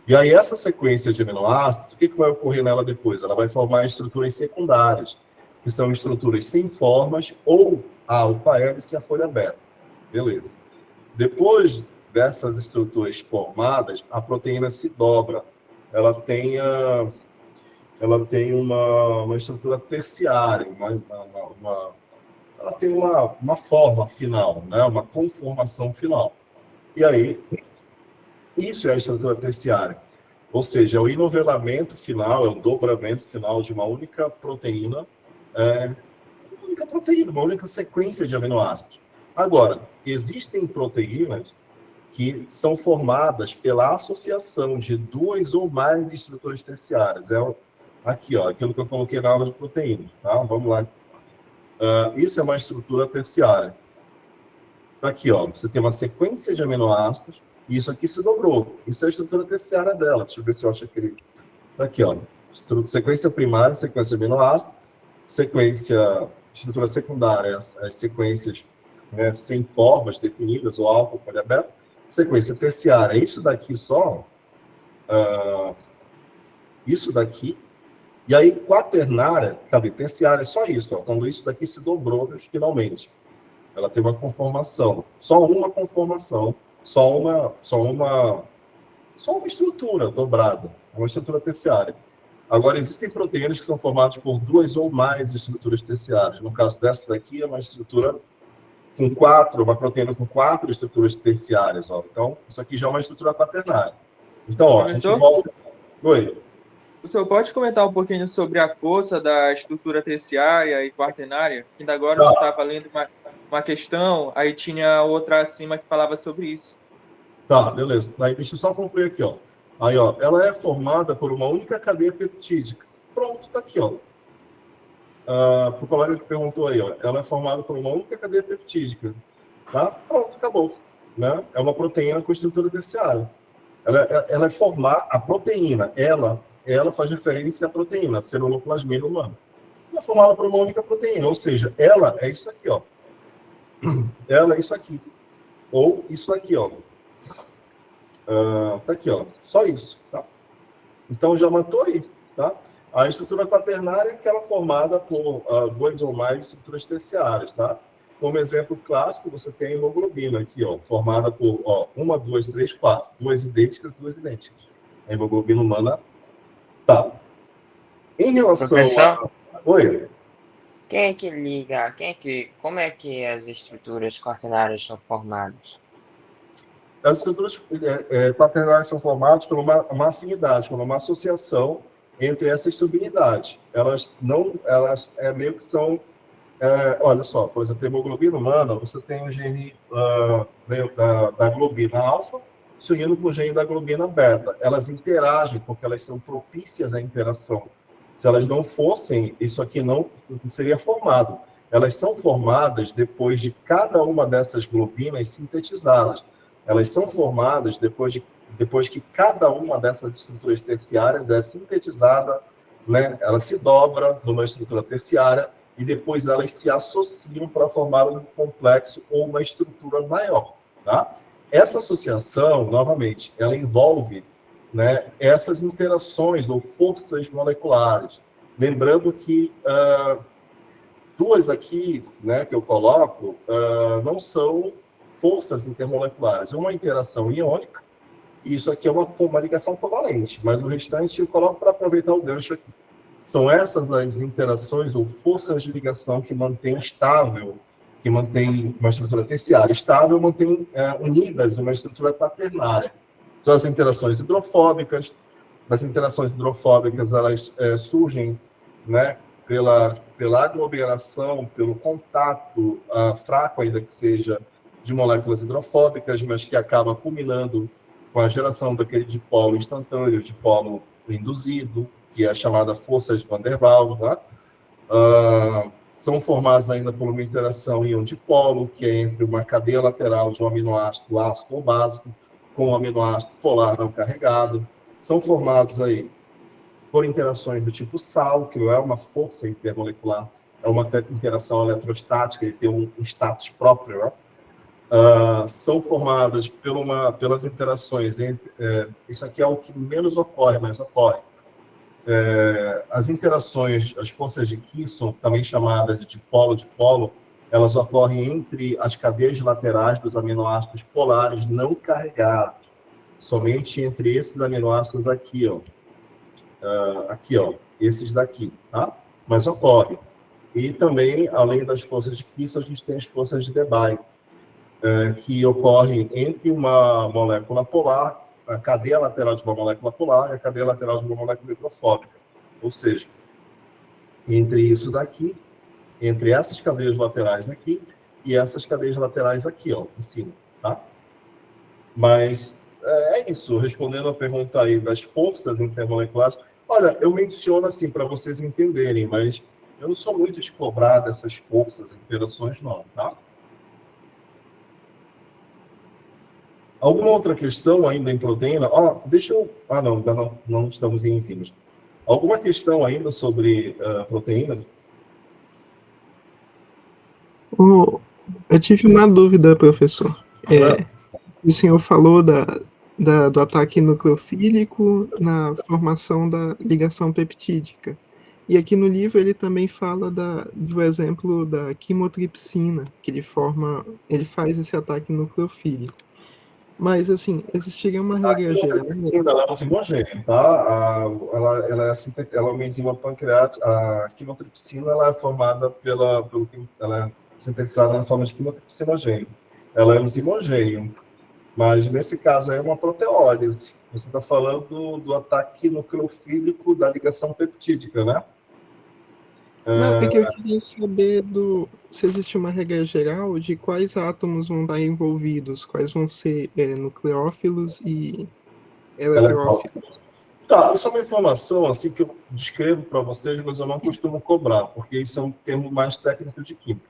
E aí essa sequência de aminoácidos, o que vai ocorrer nela depois? Ela vai formar estruturas secundárias, que são estruturas sem formas, ou a alfa-hélice e a folha beta. Beleza. Depois dessas estruturas formadas, a proteína se dobra. Ela tem uma estrutura terciária, ela tem uma forma final, né? Uma conformação final. E aí, isso é a estrutura terciária. Ou seja, é o enovelamento final, é o dobramento final de uma única proteína, uma única sequência de aminoácidos. Agora, existem proteínas que são formadas pela associação de duas ou mais estruturas terciárias. Aqui, ó, aquilo que eu coloquei na aula de proteína. Tá? Vamos lá. Isso é uma estrutura terciária. Aqui, ó, você tem uma sequência de aminoácidos, e isso aqui se dobrou. Isso é a estrutura terciária dela. Deixa eu ver se eu acho aquele... Aqui, ó. Sequência primária, sequência de aminoácidos, estrutura secundária, as sequências, né, sem formas definidas, ou alfa, ou folha beta. Sequência terciária, isso daqui só, isso daqui, e aí quaternária, cadê? Terciária é só isso, ó, quando isso daqui se dobrou finalmente. Ela tem uma conformação, só uma conformação, só uma estrutura dobrada, uma estrutura terciária. Agora, existem proteínas que são formadas por duas ou mais estruturas terciárias. No caso dessa daqui, é uma estrutura uma proteína com 4 estruturas terciárias. Ó. Então, isso aqui já é uma estrutura quaternária. Então, ó, a gente volta... Oi. O senhor pode comentar um pouquinho sobre a força da estrutura terciária e quaternária? Ainda agora você estava lendo uma questão, aí tinha outra acima que falava sobre isso. Tá, beleza. Aí, deixa eu só concluir aqui, ó. Aí, ó, ela é formada por uma única cadeia peptídica. Pronto, tá aqui, ó. O colega que perguntou aí, ó, ela é formada por uma única cadeia peptídica, tá? Pronto, acabou, né? É uma proteína com estrutura terciária. Ela é formar a proteína, ela faz referência à proteína, a ceruloplasmina humana. Ela é formada por uma única proteína, ou seja, ela é isso aqui, ó. Ela é isso aqui, ou isso aqui, ó. Tá aqui, ó, só isso, tá? Então já matou aí, tá? A estrutura quaternária é aquela formada por duas ou mais estruturas terciárias, tá? Como exemplo clássico, você tem a hemoglobina aqui, ó, formada por 1, 2, 3, 4. Duas idênticas. A hemoglobina humana, tá. Em relação Professor? Oi? Como é que as estruturas quaternárias são formadas? As estruturas quaternárias são formadas por uma afinidade, por uma associação entre essas subunidades. Elas meio que são... olha só, por exemplo, a hemoglobina humana, você tem o gene da globina alfa se unindo com o gene da globina beta. Elas interagem porque elas são propícias à interação. Se elas não fossem, isso aqui não seria formado. Elas são formadas depois de cada uma dessas globinas sintetizadas. Elas são formadas depois que cada uma dessas estruturas terciárias é sintetizada, né? Ela se dobra numa estrutura terciária e depois elas se associam para formar um complexo ou uma estrutura maior, tá? Essa associação, novamente, ela envolve, né, essas interações ou forças moleculares. Lembrando que duas aqui, né, que eu coloco, não são forças intermoleculares. Uma interação iônica, e isso aqui é uma ligação covalente, mas o restante eu coloco para aproveitar o gancho aqui. São essas as interações ou forças de ligação que mantêm estável, que mantém uma estrutura terciária estável, mantém unidas uma estrutura quaternária. São as interações hidrofóbicas. As interações hidrofóbicas, elas surgem, né, pela aglomeração, pelo contato fraco, ainda que seja, de moléculas hidrofóbicas, mas que acaba culminando com a geração daquele dipolo instantâneo, dipolo induzido, que é a chamada força de Van der Waals, né? São formados ainda por uma interação íon-dipolo, que é entre uma cadeia lateral de um aminoácido ácido ou básico com um aminoácido polar não carregado. São formados aí por interações do tipo sal, que não é uma força intermolecular, é uma interação eletrostática, ele tem um status próprio, né? São formadas pelas interações entre... isso aqui é o que menos ocorre, mas ocorre. As interações, as forças de Kisson, também chamadas de dipolo-dipolo, elas ocorrem entre as cadeias laterais dos aminoácidos polares não carregados, somente entre esses aminoácidos aqui, ó. Esses daqui, tá? Mas ocorre. E também, além das forças de Kisson, a gente tem as forças de Debye, que ocorrem entre uma molécula polar, a cadeia lateral de uma molécula polar e a cadeia lateral de uma molécula hidrofóbica. Ou seja, entre isso daqui, entre essas cadeias laterais aqui e essas cadeias laterais aqui, ó, em cima, tá? Mas é isso, respondendo a pergunta aí das forças intermoleculares. Olha, eu menciono assim para vocês entenderem, mas eu não sou muito de cobrar dessas forças, interações, não, tá? Alguma outra questão ainda em proteína? Deixa eu... não, ainda não estamos em enzimas. Alguma questão ainda sobre proteínas? Eu tive uma dúvida, professor. O senhor falou do ataque nucleofílico na formação da ligação peptídica. E aqui no livro ele também fala do exemplo da quimotripsina, que ele faz esse ataque nucleofílico. Mas, assim, existiria uma regra geral... Ela é um zimogênio, tá? Ela é uma enzima pancreática. A quimotripsina, ela é formada ela é sintetizada na forma de quimotripsinogênio. Ela é um zimogênio, mas nesse caso é uma proteólise. Você está falando do ataque nucleofílico da ligação peptídica, né? Não, porque eu queria saber se existe uma regra geral de quais átomos vão estar envolvidos, quais vão ser nucleófilos e eletrófilos. Tá, isso é uma informação assim, que eu descrevo para vocês, mas eu não costumo cobrar, porque isso é um termo mais técnico de química.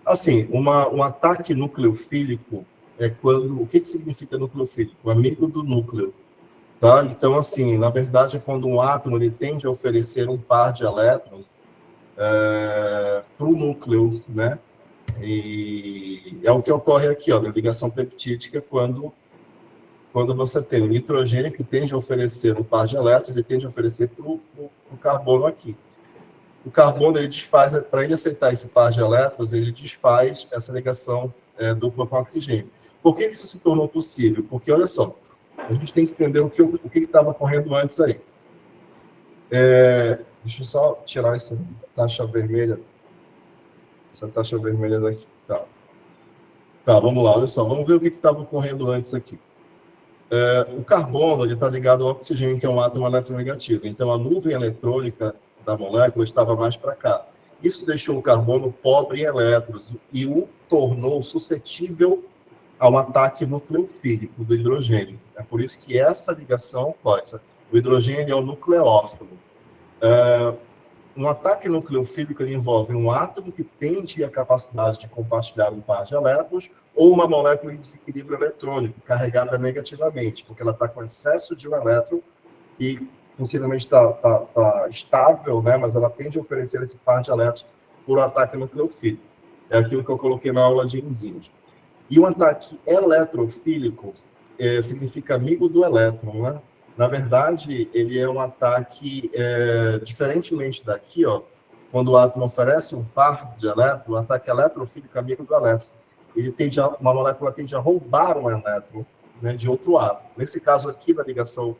Assim, um ataque nucleofílico é quando... O que significa nucleofílico? Amigo do núcleo. Tá? Então, assim, na verdade, é quando um átomo ele tende a oferecer um par de elétrons para o núcleo, né? E é o que ocorre aqui, ó, na ligação peptídica, quando quando você tem o nitrogênio que tende a oferecer um par de elétrons, ele tende a oferecer para o carbono aqui. O carbono, ele desfaz, para ele aceitar esse par de elétrons, ele desfaz essa ligação dupla com oxigênio. Por que isso se tornou possível? Porque, olha só, a gente tem que entender o que estava ocorrendo antes aí. Deixa eu só tirar essa taxa vermelha. Essa taxa vermelha daqui. Tá, vamos lá, olha só. Vamos ver o que estava ocorrendo antes aqui. O carbono está ligado ao oxigênio, que é um átomo eletronegativo. Então, a nuvem eletrônica da molécula estava mais para cá. Isso deixou o carbono pobre em elétrons e o tornou suscetível ao ataque nucleofílico do hidrogênio. É por isso que essa ligação pode. O hidrogênio é o nucleófilo. Um ataque nucleofílico envolve um átomo que tem a capacidade de compartilhar um par de elétrons ou uma molécula em desequilíbrio eletrônico, carregada negativamente, porque ela está com excesso de um elétron e possivelmente está estável, né, mas ela tende a oferecer esse par de elétrons por um ataque nucleofílico. É aquilo que eu coloquei na aula de enzimas. E um ataque eletrofílico significa amigo do elétron, né? Na verdade, ele é um ataque, diferentemente daqui, ó, quando o átomo oferece um par de elétrons, o ataque eletrofílico amigo do elétron, uma molécula tende a roubar um elétron, né, de outro átomo. Nesse caso aqui, da ligação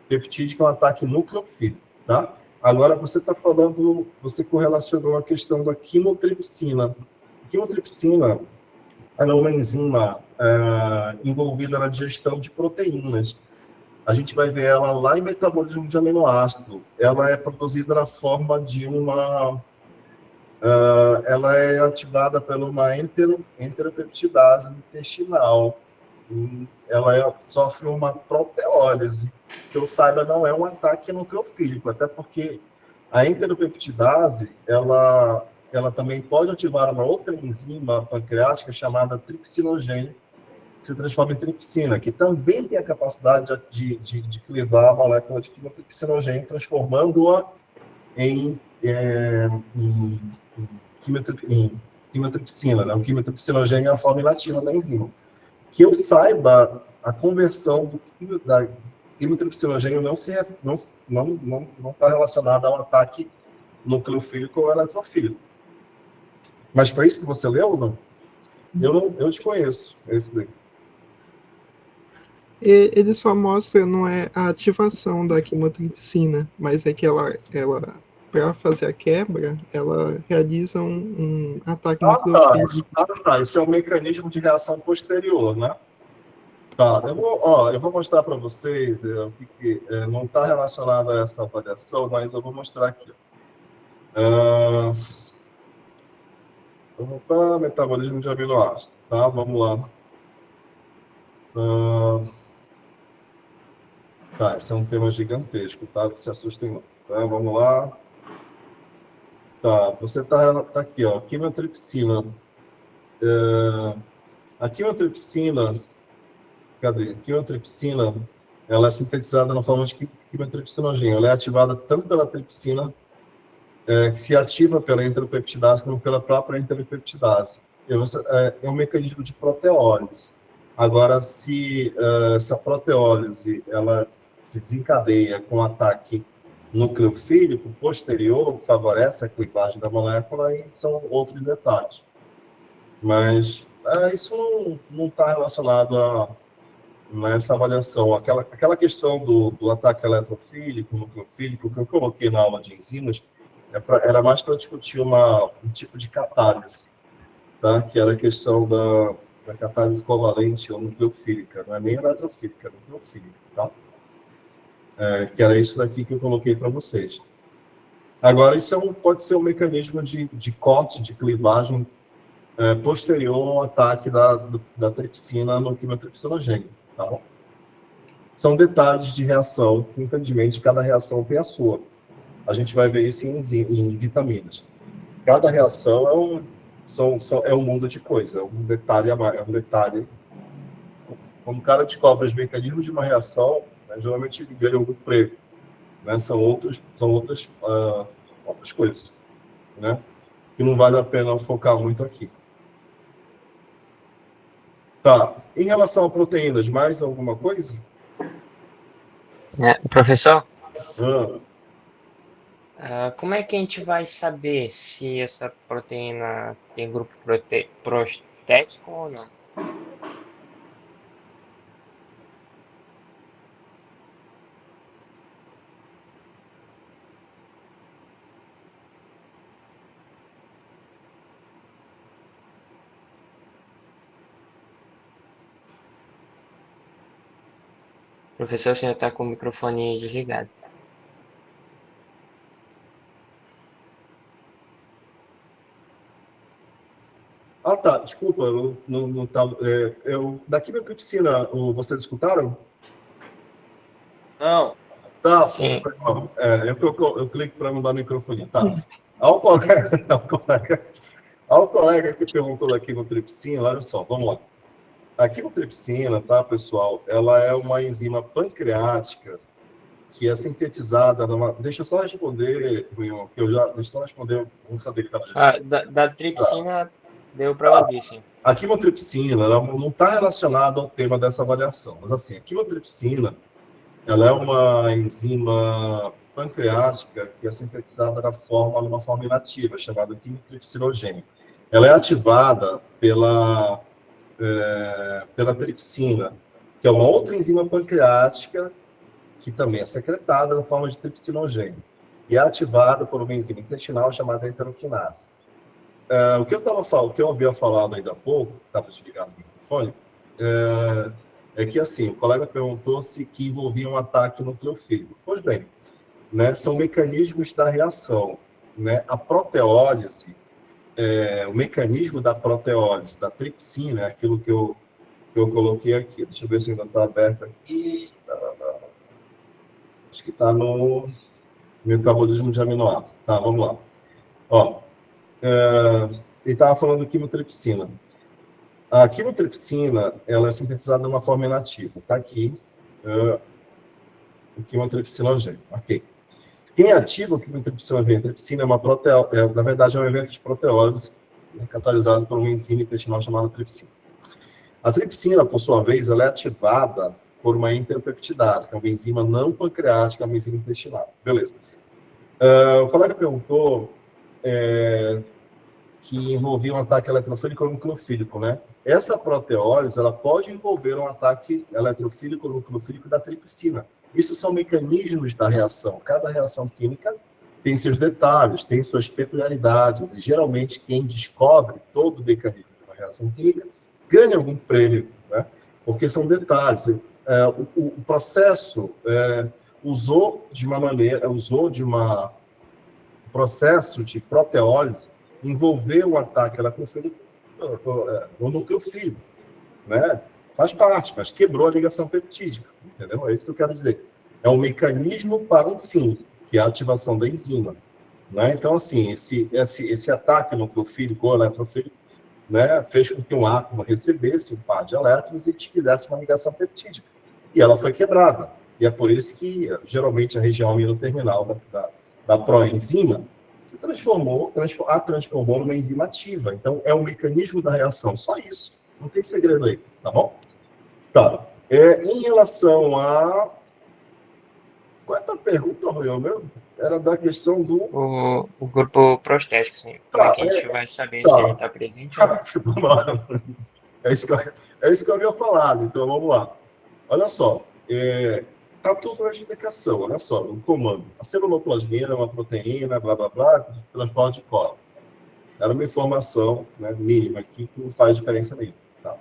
peptídica, é um ataque nucleofílico, tá? Agora, você está falando, você correlacionou a questão da quimotripsina. A quimotripsina é uma enzima envolvida na digestão de proteínas. A gente vai ver ela lá em metabolismo de aminoácido. Ela é produzida na forma de ela é ativada por uma enteropeptidase intestinal. Ela sofre uma proteólise. Que eu saiba, não é um ataque nucleofílico, até porque a enteropeptidase, ela também pode ativar uma outra enzima pancreática chamada tripsinogênio, que se transforma em tripsina, que também tem a capacidade de clivar a molécula de quimotripsinogênio, transformando-a em quimotripsina, né? O quimotripsinogênio é a forma inativa da enzima. Que eu saiba, a conversão da quimotripsinogênio não está relacionada ao ataque nucleofílico ou eletrofílico. Mas foi isso que você leu ou não? Eu desconheço esse daí. Ele só mostra, não é a ativação da quimotripsina, mas é que ela para fazer a quebra, ela realiza um ataque nucleofílico. Tá. Esse é um mecanismo de reação posterior, né? Tá, eu vou mostrar para vocês que não está relacionado a essa avaliação, mas eu vou mostrar aqui. Vamos para metabolismo de aminoácido, tá? Vamos lá. Tá, esse é um tema gigantesco, tá? Não se assustem não. Tá, vamos lá. Tá, você tá aqui, ó, quimotripsina. A quimotripsina, cadê? A quimotripsina, ela é sintetizada na forma de quimotripsinogênio. Ela é ativada tanto pela tripsina, que se ativa pela enteropeptidase, como pela própria enteropeptidase. É um mecanismo de proteólise. Agora, se essa proteólise ela se desencadeia com ataque nucleofílico posterior, que favorece a clivagem da molécula, aí são outros detalhes. Mas isso não está relacionado nessa avaliação. Aquela questão do ataque eletrofílico, nucleofílico, que eu coloquei na aula de enzimas, era mais para discutir um tipo de catálise, tá? Que era a questão da catálise covalente ou nucleofílica, não é nem eletrofílica, é nucleofílica, tá? Que era isso daqui que eu coloquei para vocês. Agora, isso pode ser um mecanismo de corte, de clivagem posterior ao ataque da tripsina no quimotripsinogênio, tá bom? São detalhes de reação, infelizmente, cada reação tem a sua. A gente vai ver isso em vitaminas. Cada reação é um mundo de coisa, é um detalhe a mais, é um detalhe. Quando o cara descobre os mecanismos de uma reação, né, geralmente ele ganha um emprego, né? São outras coisas, né? Que não vale a pena focar muito aqui. Tá. Em relação a proteínas, mais alguma coisa? Professor, Ah, como é que a gente vai saber se essa proteína tem grupo prostético ou não? Professor, o senhor está com o microfone desligado. tá, desculpa, eu não tava. Da quimiotripsina, vocês escutaram? Não. Tá, Sim. eu clico para não dar microfone. Tá. Ao colega que perguntou da quimiotripsina, olha só, vamos lá. A quimiotripsina, tá, pessoal, ela é uma enzima pancreática que é sintetizada numa... Deixa eu só responder, William, que deixa eu só responder, não sabia que estava... Da tripsina deu para ouvir, sim. A quimiotripsina, ela não está relacionada ao tema dessa avaliação, mas assim, a quimiotripsina, ela é uma enzima pancreática que é sintetizada numa forma inativa, chamada quimiotripsinogênica. Ela é ativada pela tripsina, que é uma outra enzima pancreática que também é secretada na forma de tripsinogênio e é ativada por uma enzima intestinal chamada enteroquinase. O que eu havia falado ainda há pouco, estava desligado o microfone, é que assim, o colega perguntou se que envolvia um ataque nucleofílico. Pois bem, né, são mecanismos da reação, né? A proteólise, o mecanismo da proteólise, da tripsina, é aquilo que eu coloquei aqui. Deixa eu ver se ainda está aberto aqui. Acho que está no metabolismo de aminoácidos. Tá, vamos lá. Ó, ele estava falando de quimiotripsina. A quimiotripsina, ela é sintetizada de uma forma inativa. Está aqui, o quimiotripsinogênio. Ok. Quem ativa o quimiotripsinogênio? A tripsina é uma na verdade, é um evento de proteólise, né, catalisado por uma enzima intestinal chamada tripsina. A tripsina, por sua vez, ela é ativada por uma enteropeptidase, que é uma enzima não pancreática, é uma enzima intestinal. Beleza. O colega perguntou que envolvia um ataque eletrofílico ou nucleofílico, né? Essa proteólise, ela pode envolver um ataque eletrofílico ou nucleofílico da tripsina. Isso são mecanismos da reação. Cada reação química tem seus detalhes, tem suas peculiaridades, e geralmente quem descobre todo o mecanismo de uma reação química ganha algum prêmio, né? Porque são detalhes. O processo usou de um processo de proteólise envolver o ataque eletrofílico no nucleofílico, né? Faz parte, mas quebrou a ligação peptídica, entendeu? É isso que eu quero dizer. É um mecanismo para um fim, que é a ativação da enzima, né? Então, assim, esse ataque nucleofílico ou eletrofílico, né, fez com que um átomo recebesse um par de elétrons e fizesse uma ligação peptídica. E ela foi quebrada. E é por isso que, geralmente, a região aminoterminal da proenzima se transformou numa enzima ativa. Então, é um mecanismo da reação. Só isso. Não tem segredo aí, tá bom? Tá. Em relação a... Qual é a tua pergunta, Rui, meu? Era da questão do... O grupo prostético, sim. Como é que a gente vai saber se ele está presente ou não? É isso que eu havia falado. Então, vamos lá. Olha só. Está tudo na explicação, olha só, no comando. A ceruloplasmina é uma proteína, blá, blá, blá, de transporte de cola. Era uma informação, né, mínima aqui, que não faz diferença nenhuma. Tá?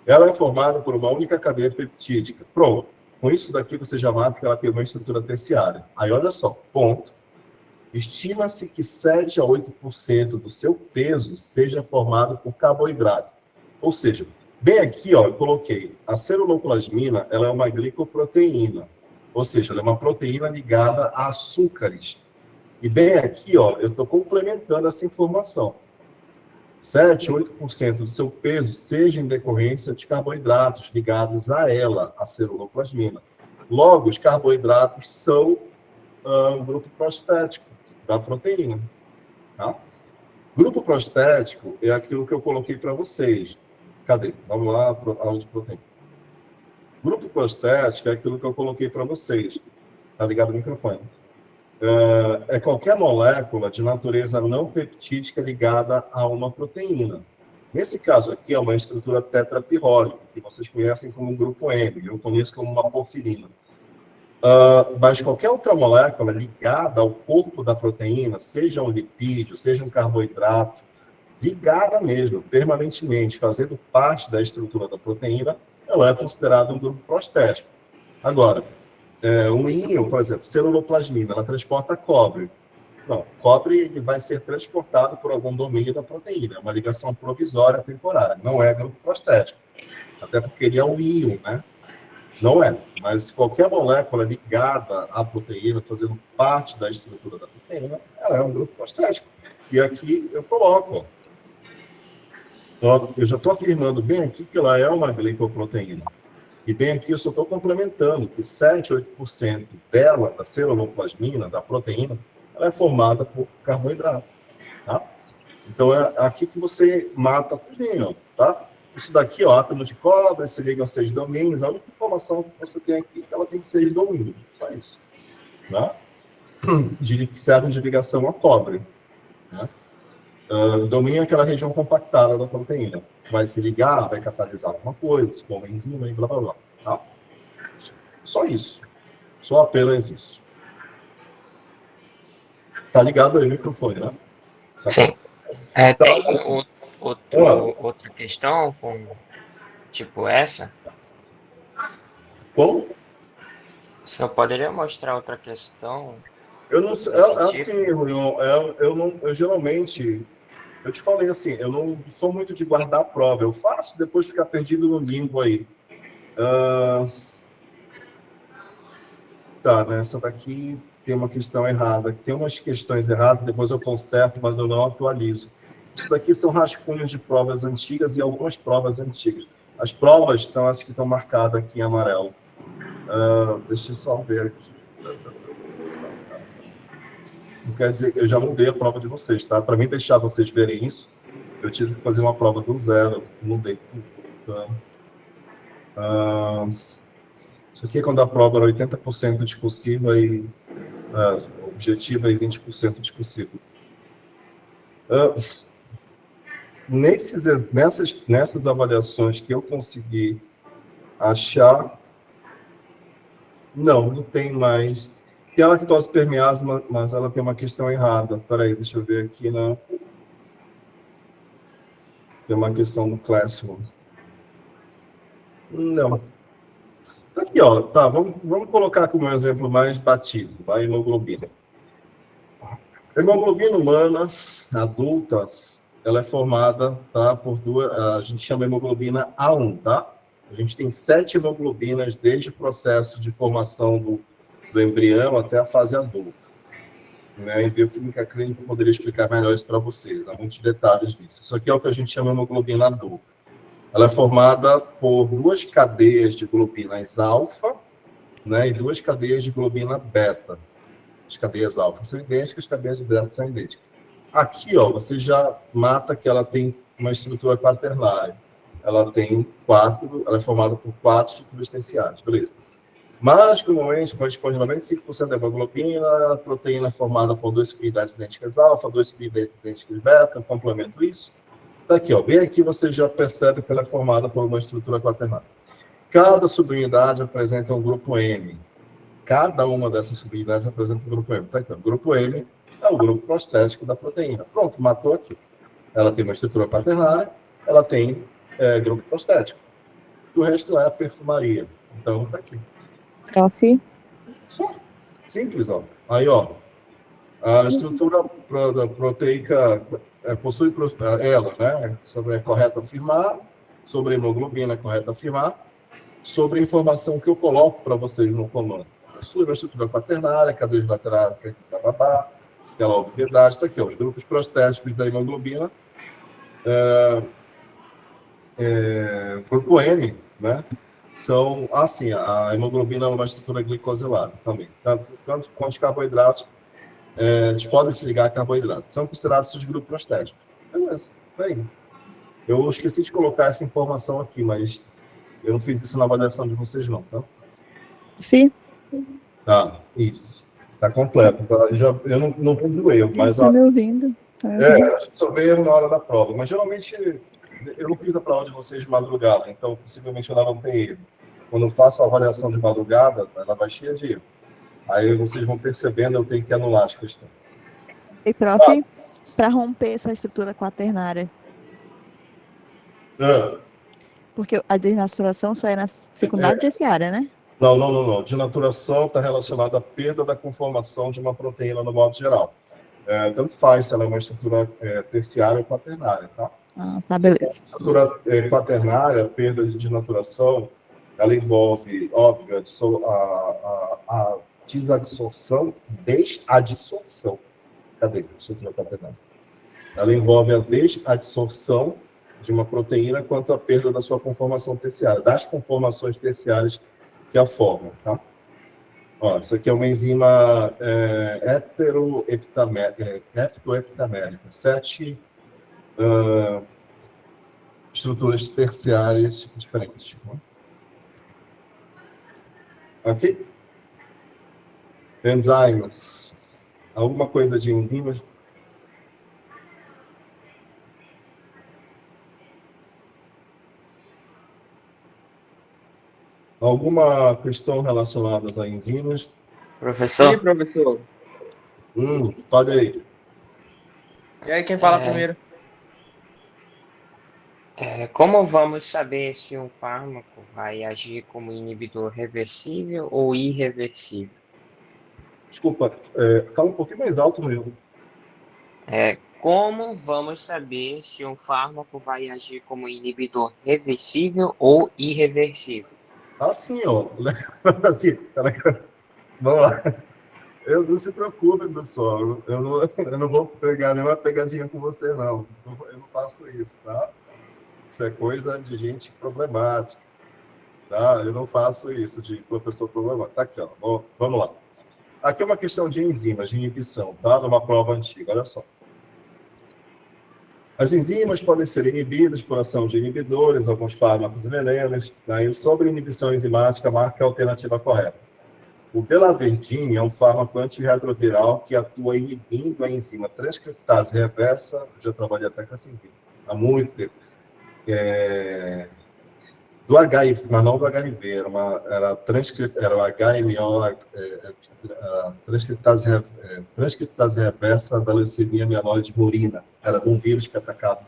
Ela é formada por uma única cadeia peptídica. Pronto. Com isso daqui, você já mata que ela tem uma estrutura terciária. Aí, olha só, ponto. Estima-se que 7 a 8% do seu peso seja formado por carboidrato. Ou seja, bem aqui, ó, eu coloquei, a ceruloplasmina, ela é uma glicoproteína, ou seja, ela é uma proteína ligada a açúcares. E bem aqui, ó, eu estou complementando essa informação. 7, 8% do seu peso seja em decorrência de carboidratos ligados a ela, a ceruloplasmina. Logo, os carboidratos são um grupo prostético da proteína. Tá? Grupo prostético é aquilo que eu coloquei para vocês. Cadê? Vamos lá, aula de proteína. Grupo prostético é aquilo que eu coloquei para vocês. Tá ligado o microfone? É qualquer molécula de natureza não peptídica ligada a uma proteína. Nesse caso aqui, é uma estrutura tetrapirrólica, que vocês conhecem como grupo M, eu conheço como uma porfirina. Mas qualquer outra molécula ligada ao corpo da proteína, seja um lipídio, seja um carboidrato, ligada mesmo, permanentemente, fazendo parte da estrutura da proteína, ela é considerada um grupo prostético. Agora, um íon, por exemplo, celuloplasmina, ela transporta cobre. Não, cobre ele vai ser transportado por algum domínio da proteína, é uma ligação provisória temporária, não é grupo prostético. Até porque ele é um íon, né? Não é, mas qualquer molécula ligada à proteína, fazendo parte da estrutura da proteína, ela é um grupo prostético. E aqui eu coloco, ó, eu já estou afirmando bem aqui que ela é uma glicoproteína. E bem aqui eu só estou complementando que 7, 8% dela, da celuloplasmina, da proteína, ela é formada por carboidrato, tá? Então é aqui que você mata tudinho, tá? Isso daqui, ó, átomo de cobre, se liga a 6 domínios, a única informação que você tem aqui é que ela tem 6 domínios, só isso, né? Que servem de ligação a cobre, né? Domínio é aquela região compactada da proteína. Vai se ligar, vai catalisar alguma coisa, se for uma enzima e blá, blá, blá. Tá? Só isso. Só apenas isso. Tá ligado aí o microfone, né? Tá. Sim. Tem outra questão com, tipo essa? Como? O senhor poderia mostrar outra questão? Eu não sei, assim, eu geralmente... Eu te falei assim, eu não sou muito de guardar a prova, eu faço depois ficar perdido no limbo aí. Tá, nessa daqui tem uma questão errada, tem umas questões erradas, depois eu conserto, mas eu não atualizo. Isso daqui são rascunhos de provas antigas e algumas provas antigas. As provas são as que estão marcadas aqui em amarelo. Deixa eu só ver aqui. Não quer dizer que eu já mudei a prova de vocês, tá? Para mim deixar vocês verem isso, eu tive que fazer uma prova do zero, mudei tudo. Tá? Isso aqui é quando a prova era 80% discursiva e objetiva e 20% discursiva. Nessas avaliações que eu consegui achar, não tem mais. Tem a lactose permease, mas ela tem uma questão errada. Peraí, deixa eu ver aqui, né? Tem uma questão do Classroom. Não. Tá aqui, ó. Tá, vamos colocar como um exemplo mais batido, a hemoglobina. A hemoglobina humana adulta, ela é formada, tá, por duas, a gente chama hemoglobina A1, tá? A gente tem 7 hemoglobinas desde o processo de formação do embrião até a fase adulta. Né? E bioquímica clínica poderia explicar melhor isso para vocês, há muitos detalhes disso. Isso aqui é o que a gente chama de hemoglobina adulta. Ela é formada por 2 cadeias de globinas alfa, né, e 2 cadeias de globina beta. As cadeias alfa são idênticas, as cadeias beta são idênticas. Aqui, ó, você já mata que ela tem uma estrutura quaternária. Ela é formada por 4 ciclos terciários, beleza? Mas, comumente, corresponde a 95% da hemoglobina, a proteína é formada por 2 subunidades idênticas alfa, 2 subunidades idênticas beta, eu complemento isso. Tá aqui, ó, bem aqui você já percebe que ela é formada por uma estrutura quaternária. Cada subunidade apresenta um grupo M. Cada uma dessas subunidades apresenta um grupo M. Tá aqui, ó, o grupo M é o grupo prostético da proteína. Pronto, matou aqui. Ela tem uma estrutura quaternária, ela tem grupo prostético. O resto é a perfumaria. Então, tá aqui. Prof. Só. Simples, ó. Aí, ó. A estrutura proteica possui ela, né? Sobre é correto afirmar, sobre a hemoglobina é correto afirmar, sobre a informação que eu coloco para vocês no comando. Possui uma estrutura quaternária, cadeias laterais, aquela obviedade, está aqui, ó, os grupos prostéticos da hemoglobina. Grupo M, né? São, assim, a hemoglobina é uma estrutura glicosilada também. Tanto quanto os carboidratos, eles podem se ligar a carboidratos. São considerados os grupos prostéticos. Beleza, tá aí. Eu esqueci de colocar essa informação aqui, mas eu não fiz isso na avaliação de vocês não, tá? Sim. Tá, isso. Tá completo. Então, eu não vi o erro, mas... Tá me ouvindo? Tá me ouvindo? a gente só vê erro na hora da prova, mas geralmente eu não fiz a prova de vocês de madrugada, então possivelmente ela não tem erro. Quando eu faço a avaliação de madrugada, ela vai cheia de erro. Aí vocês vão percebendo, eu tenho que anular as questões. E, prof, para romper essa estrutura quaternária, porque a desnaturação só é na secundária e terciária, né? Não. Denaturação está relacionada à perda da conformação de uma proteína no modo geral. Tanto faz se ela é uma estrutura terciária ou quaternária, tá? Ah, tá, beleza. A estrutura quaternária, a perda de denaturação, ela envolve, óbvio, a desadsorção, desadsorção. Cadê? Estrutura quaternária. Ela envolve a desadsorção de uma proteína quanto à perda da sua conformação terciária, das conformações terciárias que a formam, tá? Ó, isso aqui é uma enzima heptoepitamérica, 7 estruturas terciárias diferentes. Né? Ok? Enzimas. Alguma coisa de enzimas? Alguma questão relacionada a enzimas? Professor? Sim, professor. Pode aí. E aí, quem fala primeiro? Como vamos saber se um fármaco vai agir como inibidor reversível ou irreversível? Desculpa, fala um pouquinho mais alto mesmo. Como vamos saber se um fármaco vai agir como inibidor reversível ou irreversível? Assim, ó. Assim, vamos lá. Eu não se preocupe, pessoal. Eu não vou pegar nenhuma pegadinha com você, não. Eu não faço isso, tá? Isso é coisa de gente problemática, tá? Eu não faço isso de professor problemático. Tá aqui, ó. Vamos lá. Aqui é uma questão de enzimas, de inibição, tá? Numa prova antiga, olha só. As enzimas podem ser inibidas por ação de inibidores, alguns fármacos e venenos. Daí, sobre inibição enzimática, marca a alternativa correta. O Delaverdin é um fármaco antirretroviral que atua inibindo a enzima transcriptase reversa. Eu já trabalhei até com essa enzima há muito tempo. Do HIV, mas não do HIV, era o HMO, transcriptase reversa da leucemia mieloide murina. Era de um vírus que atacava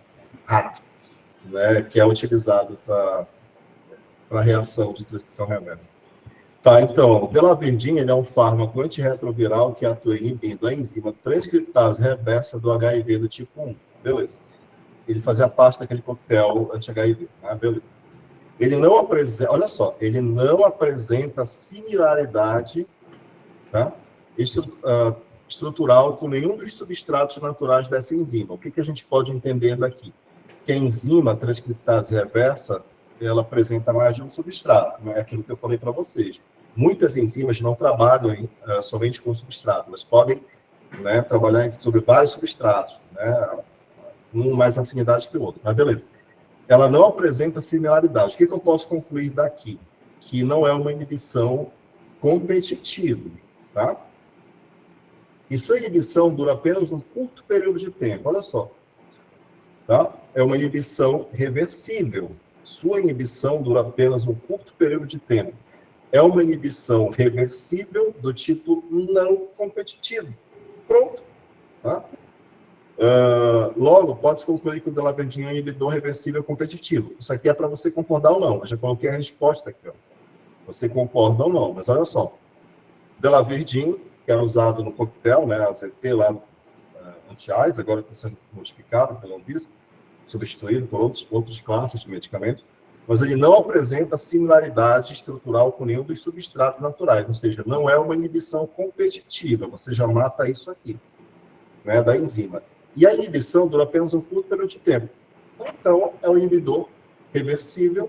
rato, né, que é utilizado para reação de transcrição reversa. Tá, então, o Delaverdin é um fármaco antirretroviral que atua inibindo a enzima transcriptase reversa do HIV do tipo 1. Beleza. Ele fazia parte daquele coquetel anti-HIV. Ah, beleza. Ele não apresenta, olha só, ele não apresenta similaridade, tá, estrutural com nenhum dos substratos naturais dessa enzima. O que a gente pode entender daqui? Que a enzima transcriptase reversa, ela apresenta mais de um substrato, não é aquilo que eu falei para vocês. Muitas enzimas não trabalham somente com substrato, elas podem, né, trabalhar sobre vários substratos, né, um mais afinidade que o outro, mas beleza. Ela não apresenta similaridade. O que eu posso concluir daqui? Que não é uma inibição competitiva, tá? E sua inibição dura apenas um curto período de tempo, olha só. Tá? É uma inibição reversível. Sua inibição dura apenas um curto período de tempo. É uma inibição reversível do tipo não competitivo. Pronto. Tá? Logo, pode-se concluir que o Delaverdin é um inibidor reversível competitivo. Isso aqui é para você concordar ou não. Eu já coloquei a resposta aqui. Ó. Você concorda ou não. Mas olha só. Delaverdin, que era usado no coquetel, né, AZT lá anti-AIDS, agora está sendo modificado pela Anvisa, substituído por outras classes de medicamentos, mas ele não apresenta similaridade estrutural com nenhum dos substratos naturais, ou seja, não é uma inibição competitiva, você já mata isso aqui, né, da enzima. E a inibição dura apenas um curto período de tempo. Então, é um inibidor reversível,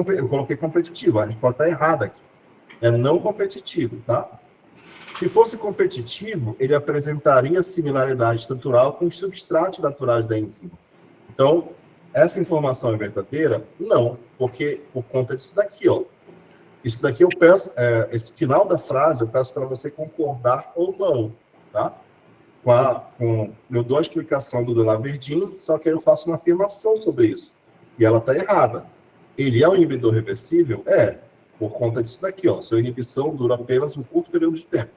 eu coloquei competitivo, a gente pode estar errado aqui. É não competitivo, tá? Se fosse competitivo, ele apresentaria similaridade estrutural com os substratos naturais da enzima. Então, Essa informação é verdadeira? Não, porque por conta disso daqui, ó. Isso daqui eu peço, esse final da frase eu peço para você concordar ou não, tá? Eu dou a explicação do Delaverdin, só que eu faço uma afirmação sobre isso. E ela está errada. Ele é um inibidor reversível? É, por conta disso daqui, ó. Sua inibição dura apenas um curto período de tempo.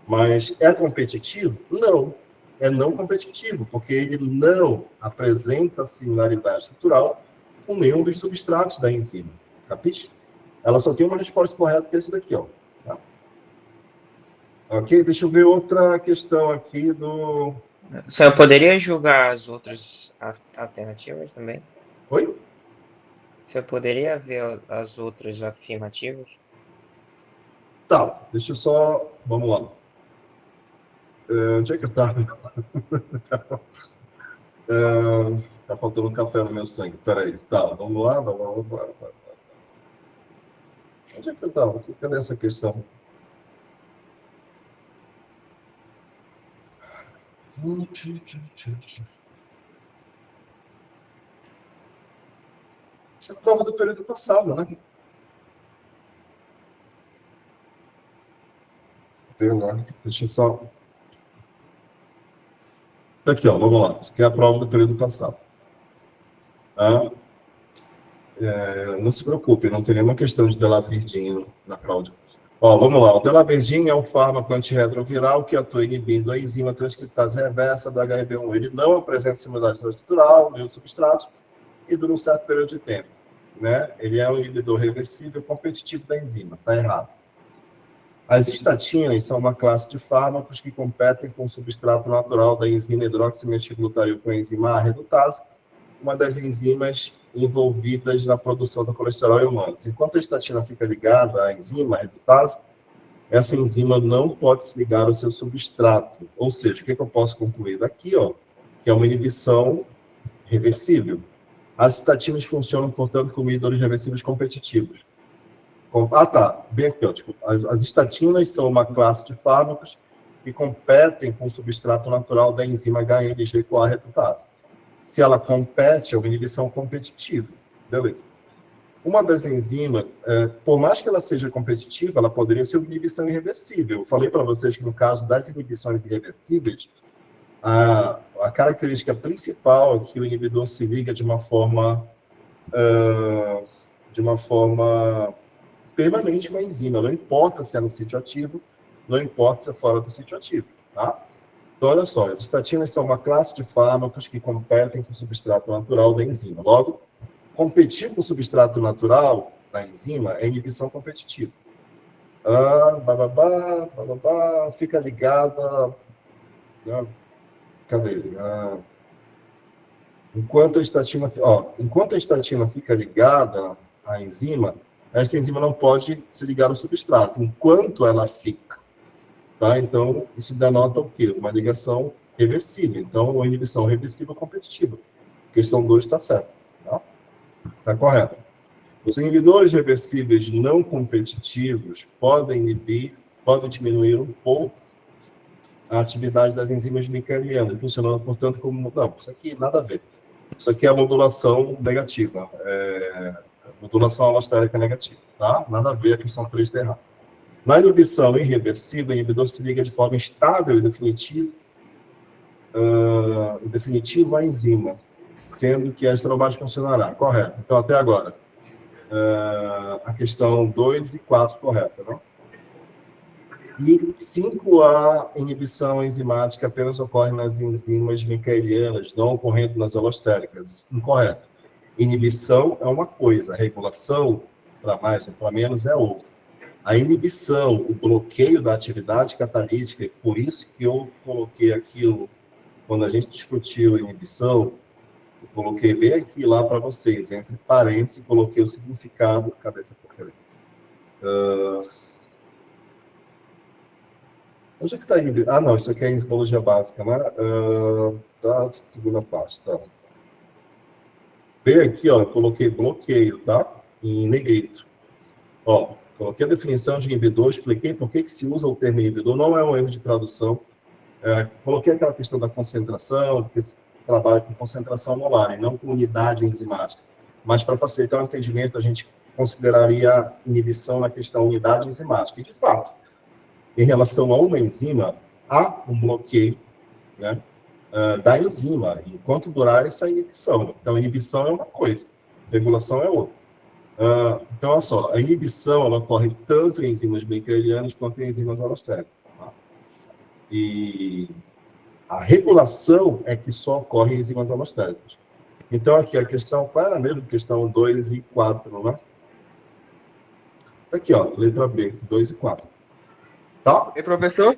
Mas é competitivo? Não. É não competitivo, porque ele não apresenta similaridade estrutural com nenhum dos substratos da enzima. Capiche? Ela só tem uma resposta correta, que é esse daqui, ó. Tá? Ok? Deixa eu ver outra questão aqui do... O senhor poderia julgar as outras alternativas também? Oi? O senhor poderia ver as outras afirmativas? Tá, deixa eu só... Vamos lá. Onde é que eu estava? Tá faltando café no meu sangue. Peraí. Tá, vamos lá. Onde é que eu estava? Cadê essa questão? Essa é a prova do período passado, né? Deixa eu só... Aqui, ó, vamos lá. Isso aqui é a prova do período passado. Tá? Não se preocupe, não tem nenhuma questão de Delaverdin na prova. Ó, vamos lá. O Delaverdin é um fármaco antirretroviral que atua inibindo a enzima transcriptase reversa da HIV1. Ele não apresenta similaridade estrutural, nem substrato, e dura um certo período de tempo. Né? Ele é um inibidor reversível competitivo da enzima. Está errado. As estatinas são uma classe de fármacos que competem com o substrato natural da enzima hidroximetilglutaril com a enzima A redutase, uma das enzimas envolvidas na produção do colesterol em humanos. Enquanto a estatina fica ligada à enzima a redutase, essa enzima não pode se ligar ao seu substrato. Ou seja, o que eu posso concluir daqui, ó, que é uma inibição reversível. As estatinas funcionam, portanto, como inibidores reversíveis competitivos. Bem aqui, ó, tipo, as estatinas são uma classe de fármacos que competem com o substrato natural da enzima HNG-CoA redutase. Se ela compete, é uma inibição competitiva. Beleza. Uma das enzimas, por mais que ela seja competitiva, ela poderia ser uma inibição irreversível. Eu falei para vocês que no caso das inibições irreversíveis, a característica principal é que o inibidor se liga de uma forma permanente com a enzima. Não importa se é no sítio ativo, não importa se é fora do sítio ativo. Tá? Então, olha só, as estatinas são uma classe de fármacos que competem com o substrato natural da enzima. Logo, competir com o substrato natural da enzima é inibição competitiva. Fica ligada... Cadê? Enquanto a estatina fica ligada à enzima, esta enzima não pode se ligar ao substrato, enquanto ela fica. Tá? Então, isso denota o quê? Uma ligação reversível. Então, uma inibição reversível competitiva. Questão 2 está certa. Tá? Tá correto. Os inibidores reversíveis não competitivos podem diminuir um pouco a atividade das enzimas micaelianas, funcionando, portanto, como... Não, isso aqui nada a ver. Isso aqui é a modulação negativa. Modulação alostérica negativa. Tá? Nada a ver, a questão 3 está errada. Na inibição irreversível, o inibidor se liga de forma estável e definitiva à enzima, sendo que esta não mais funcionará. Correto. Então, até agora, a questão 2 e 4 correta, não? E 5, a inibição enzimática apenas ocorre nas enzimas micaelianas, não ocorrendo nas alostéricas. Incorreto. Inibição é uma coisa, a regulação, para mais ou para menos, é outra. A inibição, o bloqueio da atividade catalítica, por isso que eu coloquei aquilo, quando a gente discutiu a inibição, eu coloquei bem aqui lá para vocês, entre parênteses, coloquei o significado. Cadê essa porcaria? Onde é que está a inibição? Não, isso aqui é a enzimologia básica, né? Tá, segunda parte, tá. Bem aqui, ó, eu coloquei bloqueio, tá? Em negrito. Ó, coloquei a definição de inibidor, expliquei por que se usa o termo inibidor, não é um erro de tradução. Coloquei aquela questão da concentração, trabalha com concentração molar e não com unidade enzimática. Mas para facilitar o entendimento, a gente consideraria inibição na questão unidade enzimática. E, de fato, em relação a uma enzima, há um bloqueio, né, da enzima, enquanto durar essa inibição. Então, a inibição é uma coisa, regulação é outra. Então, olha só, a inibição ela ocorre tanto em enzimas becquerelianas quanto em enzimas alostéricas. Tá? E a regulação é que só ocorre em enzimas alostéricas. Então, aqui a questão, qual era mesmo? Questão 2 e 4, né? Tá aqui, ó, letra B, 2 e 4. Tá? E professor?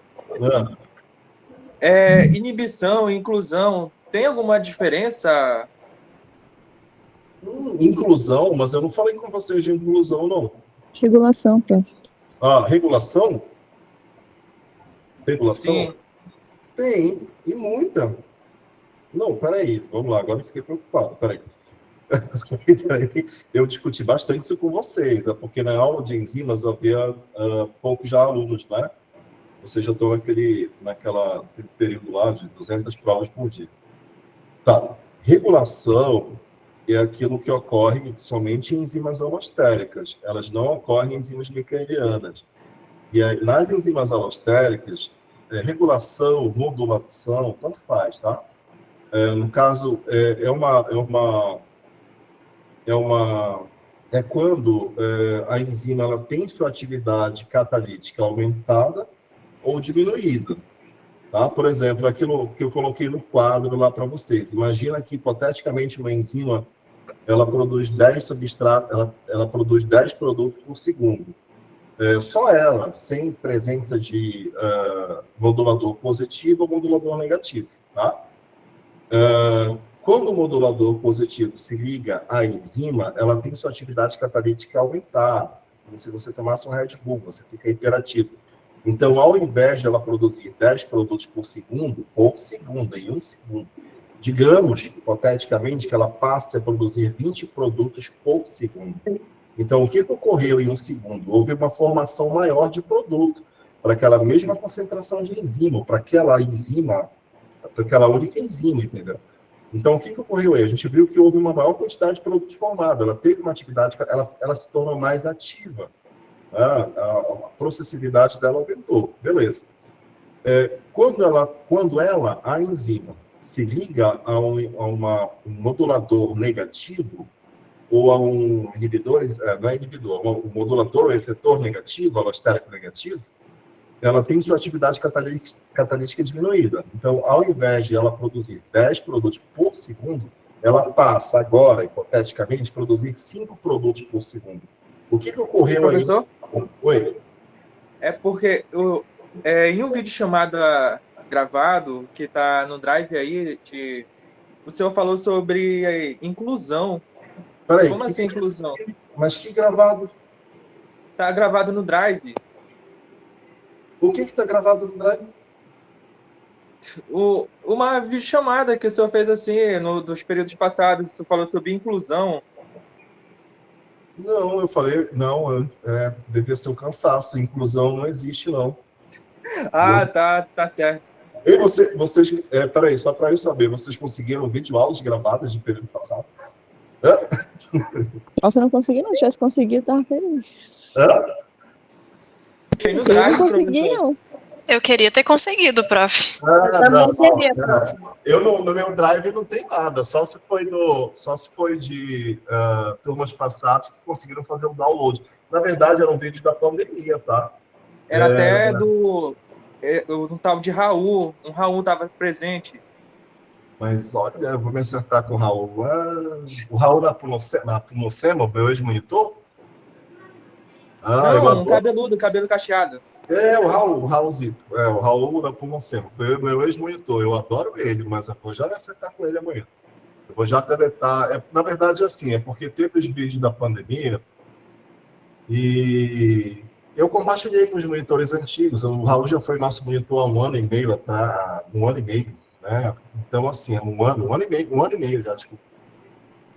Inibição e inclusão, tem alguma diferença? Inclusão, mas eu não falei com vocês de inclusão, não. Regulação, prof. Regulação? Regulação? Sim. Tem, e muita. Não, peraí, vamos lá, agora eu fiquei preocupado, peraí. Eu discuti bastante isso com vocês, né? Porque na aula de enzimas havia poucos já alunos, né? Vocês já estão naquele período lá de 200 provas por dia. Tá, regulação é aquilo que ocorre somente em enzimas alostéricas. Elas não ocorrem em enzimas becquerelianas. E aí, nas enzimas alostéricas, regulação, modulação, tanto faz, tá? No caso, é quando a enzima ela tem sua atividade catalítica aumentada ou diminuída. Tá? Por exemplo, aquilo que eu coloquei no quadro lá para vocês. Imagina que, hipoteticamente, uma enzima ela produz 10 substratos, ela produz 10 produtos por segundo. Só ela, sem presença de modulador positivo ou modulador negativo. Tá? Quando o modulador positivo se liga à enzima, ela tem sua atividade catalítica aumentada. Como se você tomasse um Red Bull, você fica hiperativo. Então, ao invés de ela produzir 10 produtos por segundo, em um segundo, digamos, hipoteticamente, que ela passe a produzir 20 produtos por segundo. Então, o que ocorreu em um segundo? Houve uma formação maior de produto para aquela mesma concentração de enzima, para aquela única enzima, entendeu? Então, o que ocorreu aí? A gente viu que houve uma maior quantidade de produtos formados, ela teve uma atividade, ela se tornou mais ativa. A processividade dela aumentou, beleza. Quando a enzima, se liga a um modulador negativo, ou a um inibidor, não é inibidor, um modulador ou efetor negativo, alostérico negativo, ela tem sua atividade catalítica diminuída. Então, ao invés de ela produzir 10 produtos por segundo, ela passa agora, hipoteticamente, a produzir 5 produtos por segundo. O que ocorreu aí? Professor? Oi? É porque em um vídeo chamada gravado, que está no Drive aí, o senhor falou sobre inclusão. Peraí, como assim inclusão? Mas que gravado? Está gravado no Drive. O que está gravado no Drive? Uma videochamada que o senhor fez assim, dos períodos passados, o senhor falou sobre inclusão. Não, eu falei, não, devia ser um cansaço, inclusão não existe, não. Tá certo. E vocês, peraí, só para eu saber, vocês conseguiram videoaulas gravadas de período passado? Prof, eu não consegui, não. Se tivesse conseguido, eu tava feliz. Tem no Eu Drive, não consegui, professor. não. Eu queria ter conseguido, prof. Eu no meu Drive não tem nada, só se foi de turmas passadas que conseguiram fazer o download. Na verdade, era um vídeo da pandemia, tá? Era até do tal de Raul. Um Raul estava presente. Mas olha, eu vou me acertar com o Raul. O Raul na Punocema, meu ex-monitor? Não, um cabeludo, cabelo cacheado. O Raulzito. O Raul da Punocema. Foi o meu ex-monitor. Eu adoro ele, mas eu vou já me acertar com ele amanhã. Eu vou já deletar. Na verdade, assim, porque teve os vídeos da pandemia e eu compartilhei com os monitores antigos. O Raul já foi nosso monitor há 1 ano e meio atrás, 1 ano e meio, né? Então, assim, 1 ano e meio já, desculpa.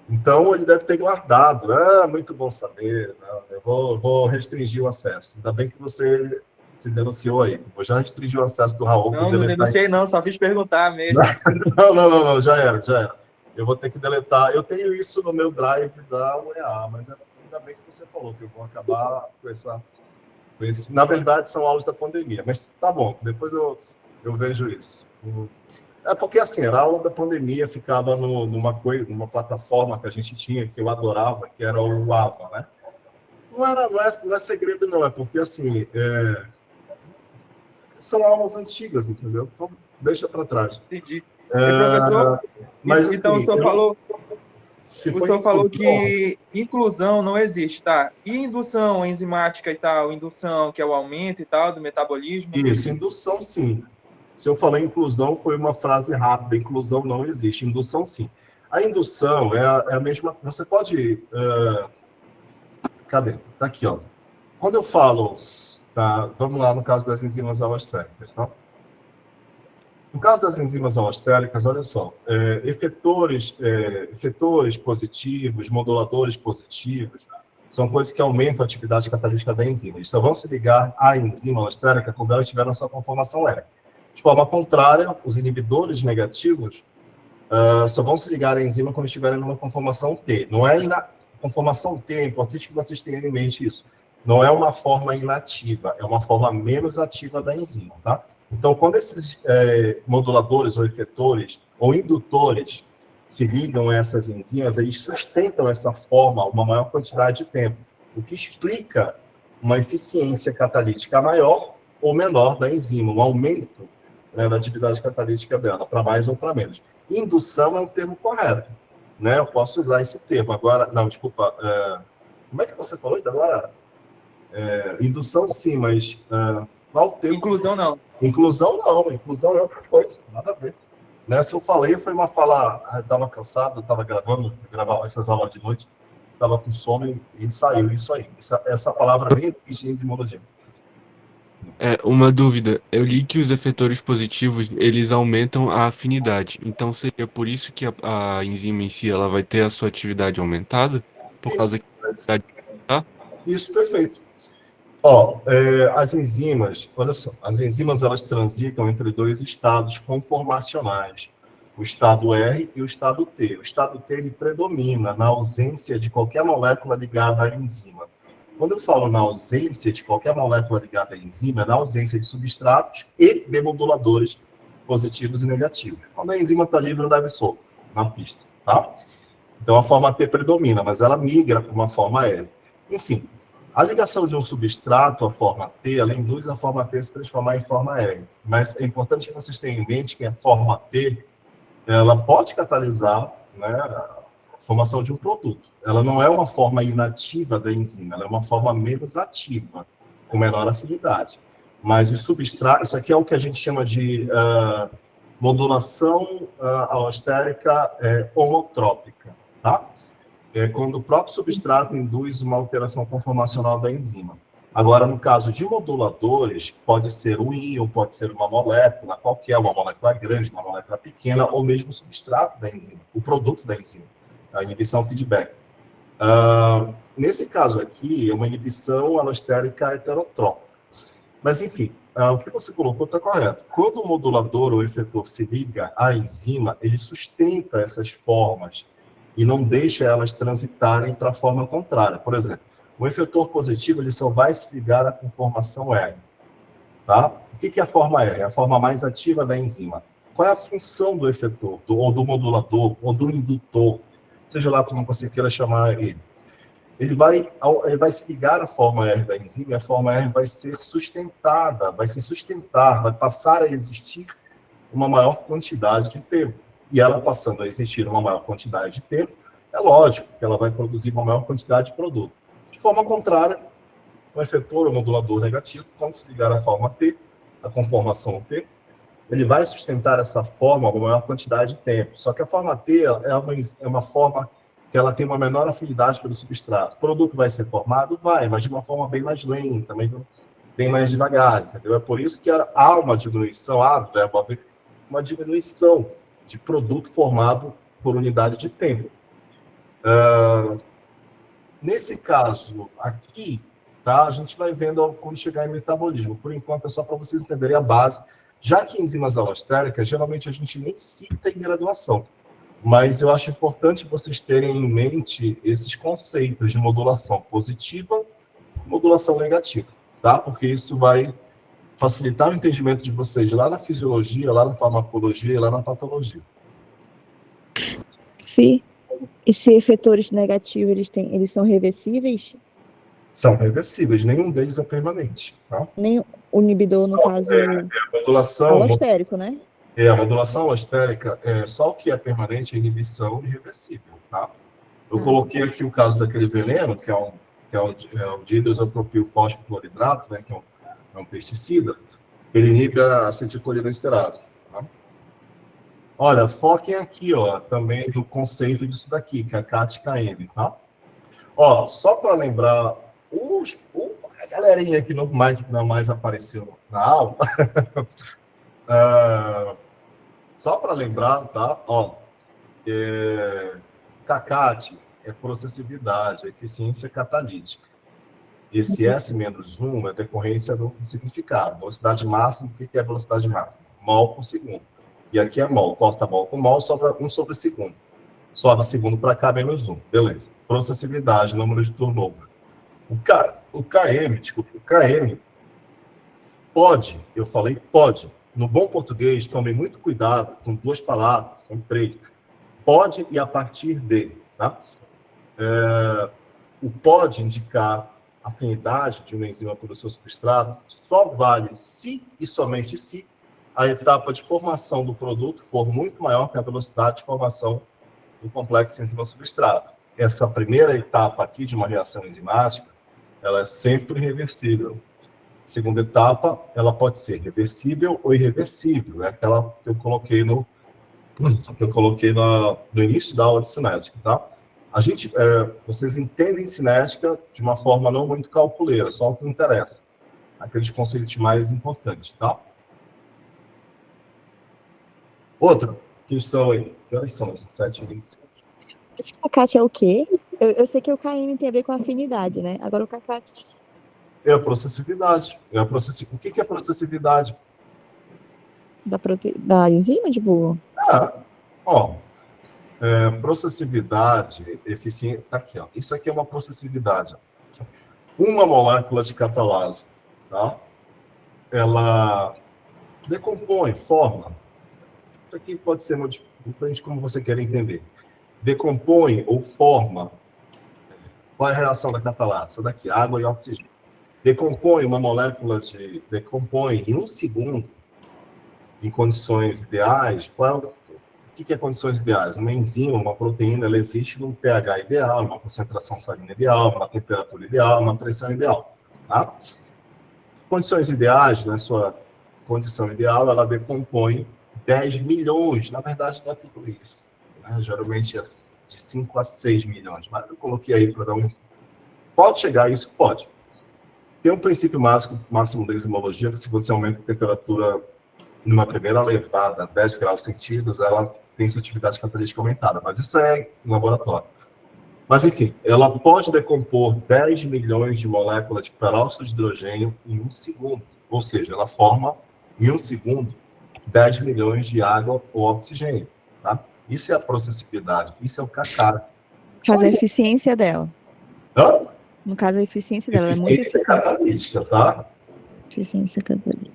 Então, ele deve ter guardado. Muito bom saber. Eu vou restringir o acesso. Ainda bem que você se denunciou aí. Eu já restringi o acesso do Raul. Não, não denunciei não, só fiz perguntar mesmo. Não, já era. Eu vou ter que deletar. Eu tenho isso no meu drive da UEA, mas ainda bem que você falou que eu vou acabar com esse. Na verdade, são aulas da pandemia, mas tá bom, depois eu vejo isso. É porque, assim, era a aula da pandemia, ficava numa plataforma que a gente tinha, que eu adorava, que era o AVA, né? Não é segredo, não, é porque, assim, são aulas antigas, entendeu? Então, deixa para trás. Entendi. Professor, mas, então assim, o senhor falou que inclusão não existe, tá? E indução enzimática e tal, indução, que é o aumento e tal, do metabolismo? Isso, indução, sim. Se eu falei inclusão, foi uma frase rápida. Inclusão não existe, indução, sim. A indução é a mesma... Você pode... Cadê? Tá aqui, ó. Quando eu falo... Tá, vamos lá no caso das enzimas alostéricas, tá? No caso das enzimas alostéricas, olha só, efetores positivos, moduladores positivos, são coisas que aumentam a atividade catalítica da enzima. Eles só vão se ligar à enzima alostérica quando ela estiver na sua conformação R. De forma contrária, os inibidores negativos só vão se ligar à enzima quando estiverem numa conformação T. Não é conformação T, é importante que vocês tenham em mente isso. Não é uma forma inativa, é uma forma menos ativa da enzima, tá? Então, quando esses moduladores ou efetores ou indutores se ligam a essas enzimas, eles sustentam essa forma uma maior quantidade de tempo, o que explica uma eficiência catalítica maior ou menor da enzima, um aumento, né, da atividade catalítica dela, para mais ou para menos. Indução é o termo correto, né? Eu posso usar esse termo. Agora, não, desculpa, como é que você falou ainda agora? Indução sim, mas qual o termo? Inclusão não. Inclusão é outra coisa, nada a ver. Né? Se eu falei, foi uma fala, eu estava cansado, eu estava gravava essas aulas de noite, estava com sono e saiu isso aí. Essa palavra nem existe em enzimologia. Uma dúvida. Eu li que os efetores positivos, eles aumentam a afinidade. Então seria por isso que a enzima em si, ela vai ter a sua atividade aumentada? Por causa que a atividade tá? Isso, perfeito. Ó, as enzimas, olha só, as enzimas elas transitam entre dois estados conformacionais, o estado R e o estado T. O estado T ele predomina na ausência de qualquer molécula ligada à enzima. Quando eu falo na ausência de qualquer molécula ligada à enzima, é na ausência de substratos e demoduladores positivos e negativos. Quando a enzima está livre, leve solto na pista, tá? Então a forma T predomina, mas ela migra para uma forma R. Enfim, a ligação de um substrato à forma T, ela induz a forma T a se transformar em forma R. Mas é importante que vocês tenham em mente que a forma T, ela pode catalisar, né, a formação de um produto. Ela não é uma forma inativa da enzima, ela é uma forma menos ativa, com menor afinidade. Mas o substrato, isso aqui é o que a gente chama de modulação alostérica homotrópica, tá? É quando o próprio substrato induz uma alteração conformacional da enzima. Agora, no caso de moduladores, pode ser um íon, pode ser uma molécula, qualquer, uma molécula grande, uma molécula pequena, ou mesmo o substrato da enzima, o produto da enzima, a inibição feedback. Nesse caso aqui, é uma inibição alostérica heterotrópica. Mas, enfim, o que você colocou está correto. Quando o modulador ou efetor se liga à enzima, ele sustenta essas formas e não deixa elas transitarem para a forma contrária. Por exemplo, o efetor positivo ele só vai se ligar à conformação R. Tá? O que é a forma R? É a forma mais ativa da enzima. Qual é a função do efetor, ou do modulador, ou do indutor, seja lá como você queira chamar ele? Ele vai se ligar à forma R da enzima, e a forma R vai ser sustentada, vai se sustentar, vai passar a existir uma maior quantidade de tempo. E ela passando a existir uma maior quantidade de tempo, é lógico que ela vai produzir uma maior quantidade de produto. De forma contrária, o efetor ou modulador negativo, quando se ligar à forma T, a conformação T, ele vai sustentar essa forma uma maior quantidade de tempo. Só que a forma T é uma forma que ela tem uma menor afinidade pelo substrato. O produto vai ser formado? Vai, mas de uma forma bem mais lenta, bem mais devagar, entendeu? É por isso que há uma diminuição, uma diminuição de produto formado por unidade de tempo. Nesse caso aqui, tá? A gente vai vendo quando chegar em metabolismo. Por enquanto, é só para vocês entenderem a base. Já que enzimas alostéricas, geralmente a gente nem cita em graduação. Mas eu acho importante vocês terem em mente esses conceitos de modulação positiva e modulação negativa, tá? Porque isso vai facilitar o entendimento de vocês lá na fisiologia, lá na farmacologia e lá na patologia. Sim. Esses efetores negativos, eles são reversíveis? São reversíveis, nenhum deles é permanente, tá? Nem o inibidor, no caso, A modulação... alostérico, né? A modulação alostérica, só o que é permanente é inibição irreversível, tá? Eu coloquei aqui o caso daquele veneno, que é o diisopropil fosfocloridrato, né, que é um pesticida, que ele inibe a acetilcolinesterase. Tá? Olha, foquem aqui, ó, também no conceito disso daqui, que é a CAT-KM, tá? Ó, só para lembrar, a galerinha que não mais apareceu na aula, só para lembrar, tá? Ó, CACAT é processividade, eficiência catalítica. Esse S-1 é decorrência do significado. Velocidade máxima, o que é velocidade máxima? Mol por segundo. E aqui é mol. Corta mol com mol, sobra 1 sobre segundo. Sobe segundo para cá, menos 1. Beleza. Processividade, número de turnover. O KM pode, eu falei pode. No bom português, tomem muito cuidado com duas palavras, são três. Pode e a partir de, tá? O pode indicar afinidade de uma enzima pelo seu substrato só vale se e somente se a etapa de formação do produto for muito maior que a velocidade de formação do complexo enzima-substrato. Essa primeira etapa aqui de uma reação enzimática, ela é sempre reversível. Segunda etapa, ela pode ser reversível ou irreversível. É aquela que eu coloquei no início da aula de cinética, tá? Vocês entendem cinética de uma forma não muito calculeira, só o que interessa. Aqueles conceitos mais importantes, tá? Outra questão aí. Que horas são? 7h25. Esse CACAT é o quê? Eu sei que o KM tem a ver com afinidade, né? Agora o CACAT... É a processividade. O que é processividade? Da enzima, tipo... Processividade, eficiência... Tá aqui, ó. Isso aqui é uma processividade. Uma molécula de catalase, tá? Ela decompõe, forma. Isso aqui pode ser modificado, depende de como você quer entender. Decompõe ou forma. Qual é a reação da catalase? Essa daqui, água e oxigênio. Decompõe uma molécula decompõe em 1 segundo, em condições ideais. O que é condições ideais? Uma enzima, uma proteína, ela existe num pH ideal, numa concentração sanguínea ideal, numa temperatura ideal, numa pressão ideal. Tá? Condições ideais, na sua condição ideal, ela decompõe 10 milhões. Na verdade, não é tudo isso. Né? Geralmente é de 5 a 6 milhões. Mas eu coloquei aí para dar um... Pode chegar a isso? Pode. Tem um princípio máximo da enzimologia, que se você aumenta a temperatura numa primeira levada, 10 graus centígrados, ela tem sua atividade catalítica aumentada, mas isso é em laboratório. Mas, enfim, ela pode decompor 10 milhões de moléculas de peróxido de hidrogênio em 1 segundo. Ou seja, ela forma, em 1 segundo, 10 milhões de água ou oxigênio. Tá? Isso é a processibilidade, isso é o CACAT. No caso, a eficiência dela. Hã? No caso, a eficiência dela é muito eficiente. Eficiência catalítica, tá? Eficiência catalítica.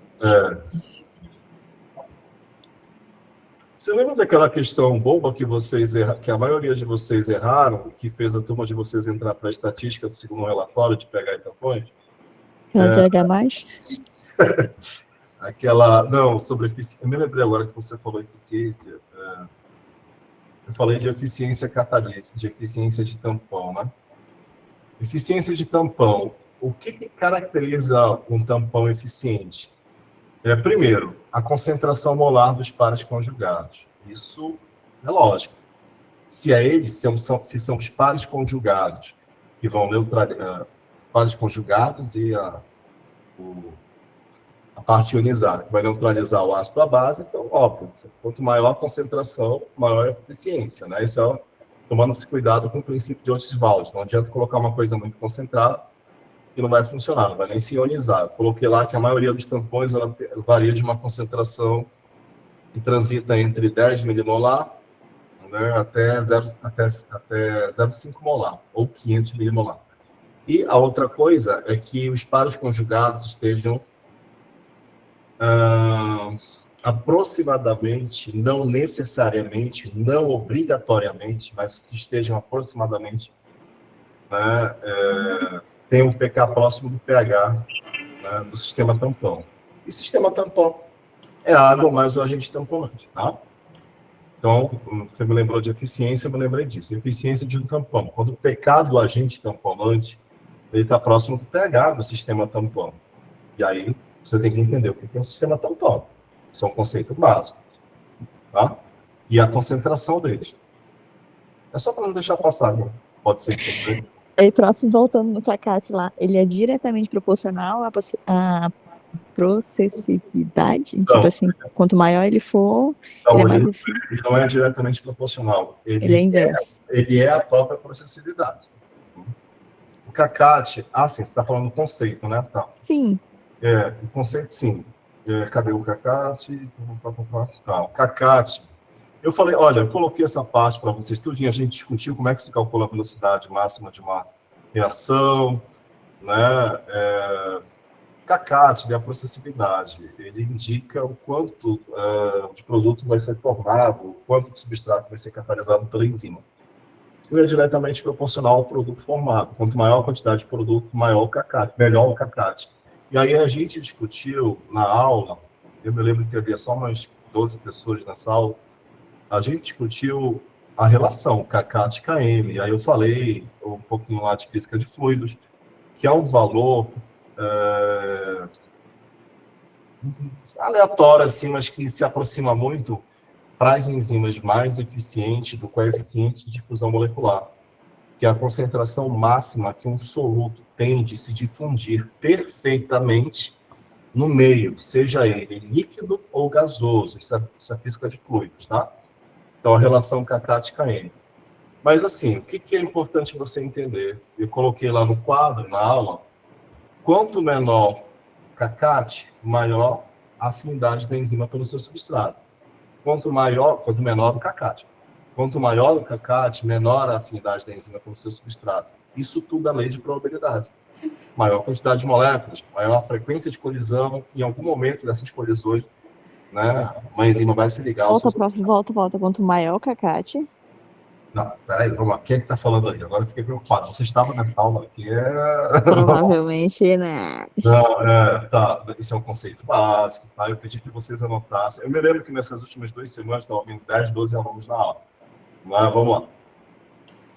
Você lembra daquela questão boba que a maioria de vocês erraram, que fez a turma de vocês entrar para a estatística do segundo relatório de pegar e tampões? Ela mais? Não, sobre eficiência. Eu me lembrei agora que você falou eficiência. Eu falei de eficiência catalítica, de eficiência de tampão, né? Eficiência de tampão. O que caracteriza um tampão eficiente? Primeiro, a concentração molar dos pares conjugados. Isso é lógico. Se são os pares conjugados que vão neutralizar, pares conjugados e a parte ionizada, que vai neutralizar o ácido à base, então, óbvio, quanto maior a concentração, maior a eficiência, né? Isso é tomando-se cuidado com o princípio de Ostwald. Não adianta colocar uma coisa muito concentrada, que não vai funcionar, não vai nem se ionizar. Eu coloquei lá que a maioria dos tampões ela varia de uma concentração que transita entre 10 milimolar, né, até 0,5 molar, ou 500 milimolar. E a outra coisa é que os pares conjugados estejam aproximadamente, não necessariamente, não obrigatoriamente, mas que estejam aproximadamente, né, tem um pK próximo do pH, né, do sistema tampão. E sistema tampão é água mais o agente tamponante, tá? Então, você me lembrou de eficiência, eu me lembrei disso. Eficiência de um tampão. Quando o pK do agente tamponante ele está próximo do pH do sistema tampão. E aí, você tem que entender o que é um sistema tampão. Isso é um conceito básico. Tá? E a concentração deles. É só para não deixar passar, né? Pode ser que você... E próximo, voltando no CACAT lá, ele é diretamente proporcional à processividade? Não. Tipo assim, quanto maior ele for, Não, ele é mais eficiente. ele não é diretamente proporcional. Ele é inverso. Ele é a própria processividade. O CACAT, sim, você está falando do conceito, né? Tá. Sim. O conceito, sim. Cadê o CACAT? Tá, o CACAT. Eu falei, olha, eu coloquei essa parte para vocês tudinho, a gente discutiu como é que se calcula a velocidade máxima de uma reação, né? CACAT, a processividade, ele indica o quanto de produto vai ser formado, o quanto de substrato vai ser catalisado pela enzima. Isso é diretamente proporcional ao produto formado. Quanto maior a quantidade de produto, maior o CACAT, melhor o CACAT. E aí a gente discutiu na aula, eu me lembro que havia só umas 12 pessoas nessa aula, a gente discutiu a relação CACAT-KM. E aí eu falei um pouquinho lá de física de fluidos, que é um valor aleatório, assim, mas que se aproxima muito para as enzimas mais eficientes do coeficiente de difusão molecular, que é a concentração máxima que um soluto tem de se difundir perfeitamente no meio, seja ele líquido ou gasoso. Isso é física de fluidos, tá? Então, a relação CACAT-KM. Mas, assim, o que é importante você entender? Eu coloquei lá no quadro, na aula, quanto menor o CACAT, maior a afinidade da enzima pelo seu substrato. Quanto menor o CACAT. Quanto maior o CACAT, menor a afinidade da enzima pelo seu substrato. Isso tudo é lei de probabilidade. Maior quantidade de moléculas, maior a frequência de colisão, em algum momento dessas colisões, né, uma enzima vai se ligar... Volta. Quanto maior o CACAT... Não, peraí, vamos lá. Quem é que tá falando aí? Agora eu fiquei preocupado. Você estava nessa aula aqui? Provavelmente, né? Não, tá. Isso é um conceito básico, tá? Eu pedi que vocês anotassem. Eu me lembro que nessas últimas 2 semanas estava ouvindo 10, 12 alunos na aula. Mas vamos lá.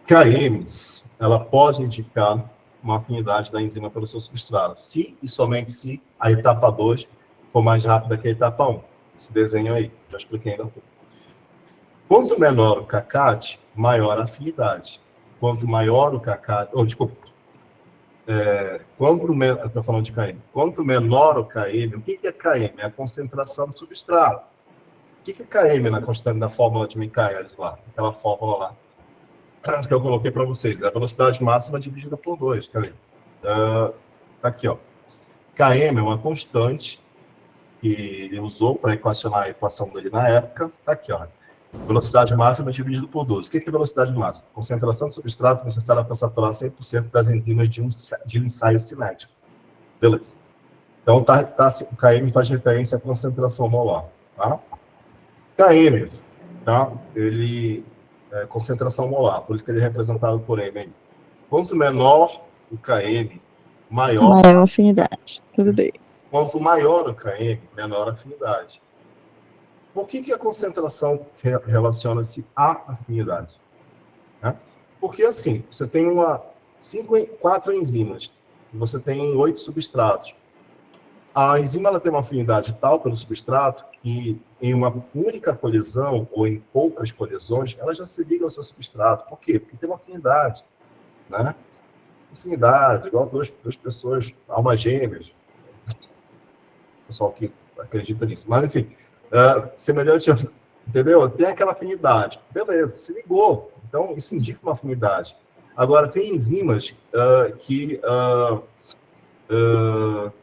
KM, ela pode indicar uma afinidade da enzima pelo seu substrato. Se e somente se a etapa 2 for mais rápida que a etapa 1. Esse desenho aí, já expliquei ainda um pouco. Quanto menor o CACAT, maior a afinidade. Quanto maior o CACAT... estou falando de KM. Quanto menor o KM, o que é KM? É a concentração do substrato. O que é KM na constante da fórmula de Michaelis lá? Aquela fórmula lá que eu coloquei para vocês. É a velocidade máxima dividida por 2. Cadê? Tá aqui, ó. KM é uma constante que ele usou para equacionar a equação dele na época. Tá aqui, ó. Velocidade máxima dividido por 12. O que é velocidade máxima? Concentração de substrato necessária para saturar 100% das enzimas de um ensaio cinético. Beleza. Então, o KM faz referência à concentração molar. Tá? KM, tá? Ele é concentração molar, por isso que ele é representado por M aí. Quanto menor o KM, maior a afinidade. Tudo bem. Quanto maior o KM, menor a afinidade. Por que a concentração relaciona-se à afinidade? Né? Porque, assim, você tem 4 enzimas, e você tem 8 substratos. A enzima ela tem uma afinidade tal pelo substrato que, em uma única colisão, ou em poucas colisões, ela já se liga ao seu substrato. Por quê? Porque tem uma afinidade. Né? Afinidade, igual duas pessoas, almas gêmeas. O pessoal que acredita nisso. Mas, enfim... semelhante, entendeu? Tem aquela afinidade. Beleza, se ligou. Então, isso indica uma afinidade. Agora, tem enzimas que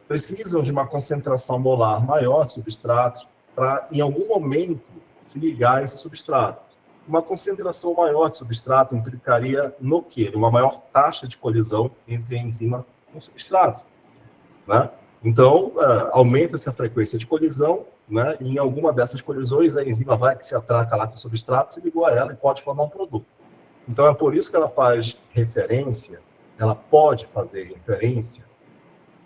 precisam de uma concentração molar maior de substratos para, em algum momento, se ligar a esse substrato. Uma concentração maior de substrato implicaria no quê? Uma maior taxa de colisão entre a enzima e o substrato, né? Então, aumenta-se a frequência de colisão, né? E em alguma dessas colisões, a enzima vai que se atraca lá com o substrato, se ligou a ela e pode formar um produto. Então, é por isso que ela faz referência, ela pode fazer referência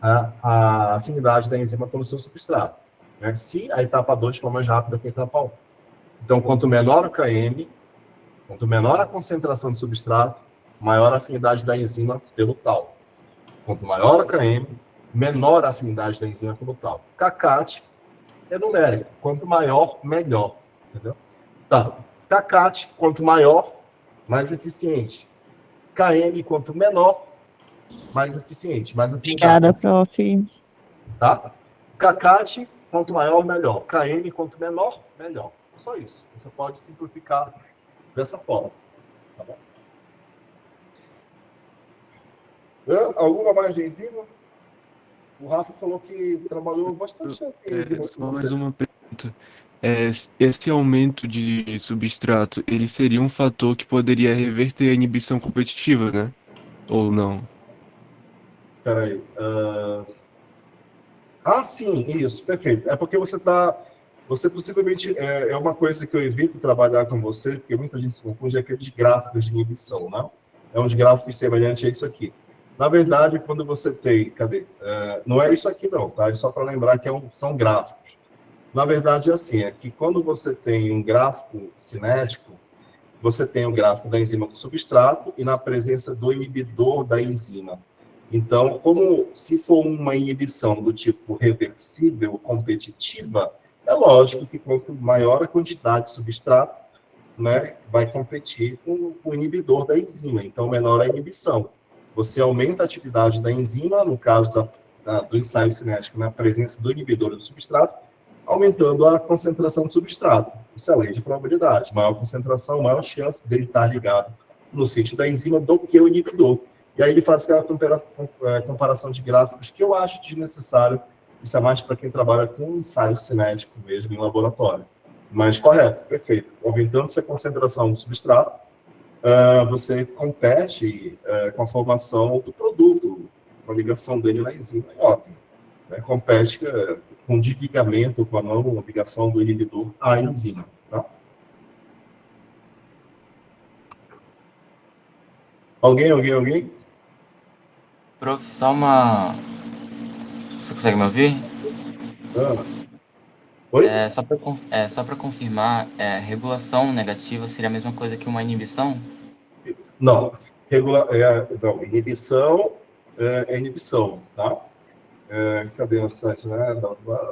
à afinidade da enzima pelo seu substrato, né? Se a etapa 2 for mais rápida que a etapa 1. Então, quanto menor o KM, quanto menor a concentração de substrato, maior a afinidade da enzima pelo tal. Quanto maior o KM, menor a afinidade da enzima pelo tal. CACAT é numérico. Quanto maior, melhor. Entendeu? Tá. CACAT, quanto maior, mais eficiente. KM, quanto menor, mais eficiente. Mais Obrigada, prof. Tá? CACAT, quanto maior, melhor. KM, quanto menor, melhor. Só isso. Você pode simplificar dessa forma. Tá bom? Alguma mais de enzima? O Rafa falou que trabalhou bastante em enzima. Só mais uma pergunta. Esse aumento de substrato, ele seria um fator que poderia reverter a inibição competitiva, né? Ou não? Peraí. Sim, isso, perfeito. É porque você possivelmente, é uma coisa que eu evito trabalhar com você, porque muita gente se confunde, é aqueles gráficos de inibição, né? É uns gráficos semelhantes a isso aqui. Na verdade, quando você tem... não é isso aqui não, tá? É só para lembrar que são gráficos. Na verdade, é assim, é que quando você tem um gráfico cinético, você tem o gráfico da enzima com substrato e na presença do inibidor da enzima. Então, como se for uma inibição do tipo reversível, competitiva, é lógico que quanto maior a quantidade de substrato, né, vai competir com o inibidor da enzima. Então, menor a inibição. Você aumenta a atividade da enzima, no caso do ensaio cinético, na presença do inibidor do substrato, aumentando a concentração de substrato. Isso é lei de probabilidade. Maior concentração, maior chance dele estar ligado no sítio da enzima do que o inibidor. E aí ele faz aquela comparação de gráficos que eu acho desnecessário. Isso é mais para quem trabalha com ensaio cinético mesmo em laboratório. Mas correto, perfeito. Aumentando-se a concentração do substrato, você compete com a formação do produto, com a ligação dele na enzima, é óbvio. Né? Compete com desligamento, com a não ligação do inibidor à enzima. Tá? Alguém? Prof, só uma... Você consegue me ouvir? Oi? Só para confirmar, regulação negativa seria a mesma coisa que uma inibição? Não. Não, inibição é inibição, tá? Cadê o site, né?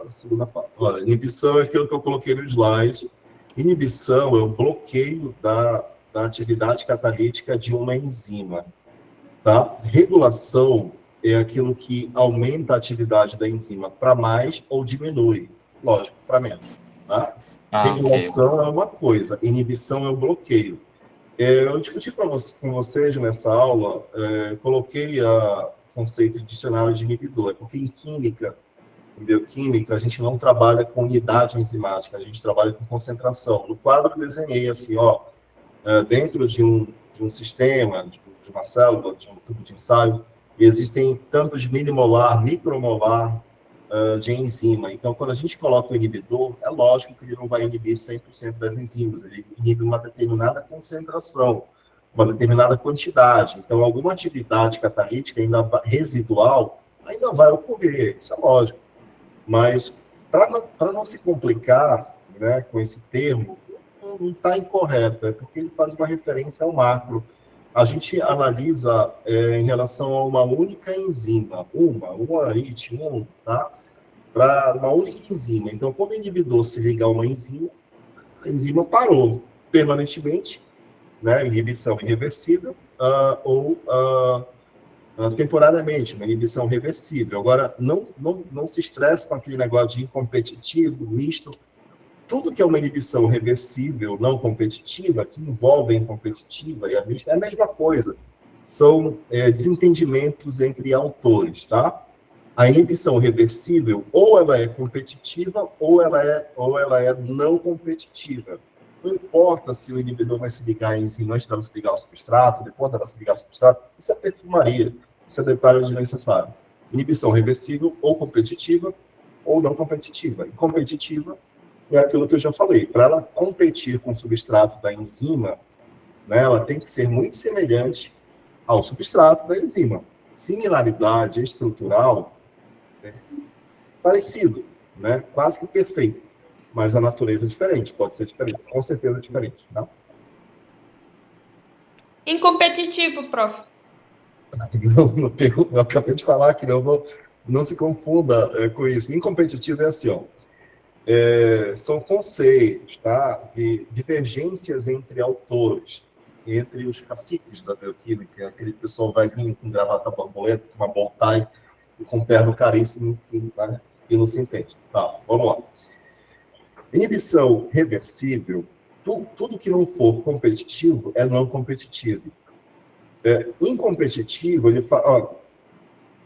Segunda parte. Olha, inibição é aquilo que eu coloquei no slide. Inibição é o bloqueio da atividade catalítica de uma enzima, tá? Regulação é aquilo que aumenta a atividade da enzima para mais ou diminui, lógico, para menos, tá? Regulação é uma coisa, inibição é o bloqueio. Eu discuti com vocês nessa aula, coloquei o conceito de dicionário de inibidor, porque em química, em bioquímica, a gente não trabalha com unidade enzimática, a gente trabalha com concentração. No quadro eu desenhei assim, dentro de um sistema, de uma célula, de um tubo de ensaio, existem tantos milimolar, micromolar de enzima. Então, quando a gente coloca o inibidor, é lógico que ele não vai inibir 100% das enzimas, ele inibe uma determinada concentração, uma determinada quantidade. Então, alguma atividade catalítica residual ainda vai ocorrer, isso é lógico. Mas, para não se complicar, né, com esse termo, não está incorreto, é porque ele faz uma referência ao macro. A gente analisa em relação a uma única enzima, uma IT1, tá? Para uma única enzima. Então, quando o inibidor se liga a uma enzima, a enzima parou permanentemente, né? Inibição irreversível, ou temporariamente, uma inibição reversível. Agora, não se estresse com aquele negócio de incompetitivo, misto. Tudo que é uma inibição reversível, não competitiva, que envolve a incompetitiva e a mista, é a mesma coisa. São desentendimentos entre autores, tá? A inibição reversível, ou ela é competitiva, ou ela é não competitiva. Não importa se o inibidor vai se ligar à enzima antes dela se ligar ao substrato, depois dela se ligar ao substrato, isso é perfumaria, isso é detalhe desnecessário. Inibição reversível, ou competitiva, ou não competitiva. E competitiva é aquilo que eu já falei. Para ela competir com o substrato da enzima, né, ela tem que ser muito semelhante ao substrato da enzima. Similaridade estrutural, parecido, né? Quase que perfeito, mas a natureza é diferente, pode ser diferente, com certeza diferente, tá? Incompetitivo, prof. Eu acabei de falar que não se confunda com isso. Incompetitivo é assim, ó, são conceitos, tá? De divergências entre autores, entre os caciques da bioquímica, aquele pessoal vai vir com gravata borboleta, com uma bow tie e com um terno caríssimo que não se entende. Tá, vamos lá. Inibição reversível, tudo que não for competitivo é não competitivo. Incompetitivo, ele fala,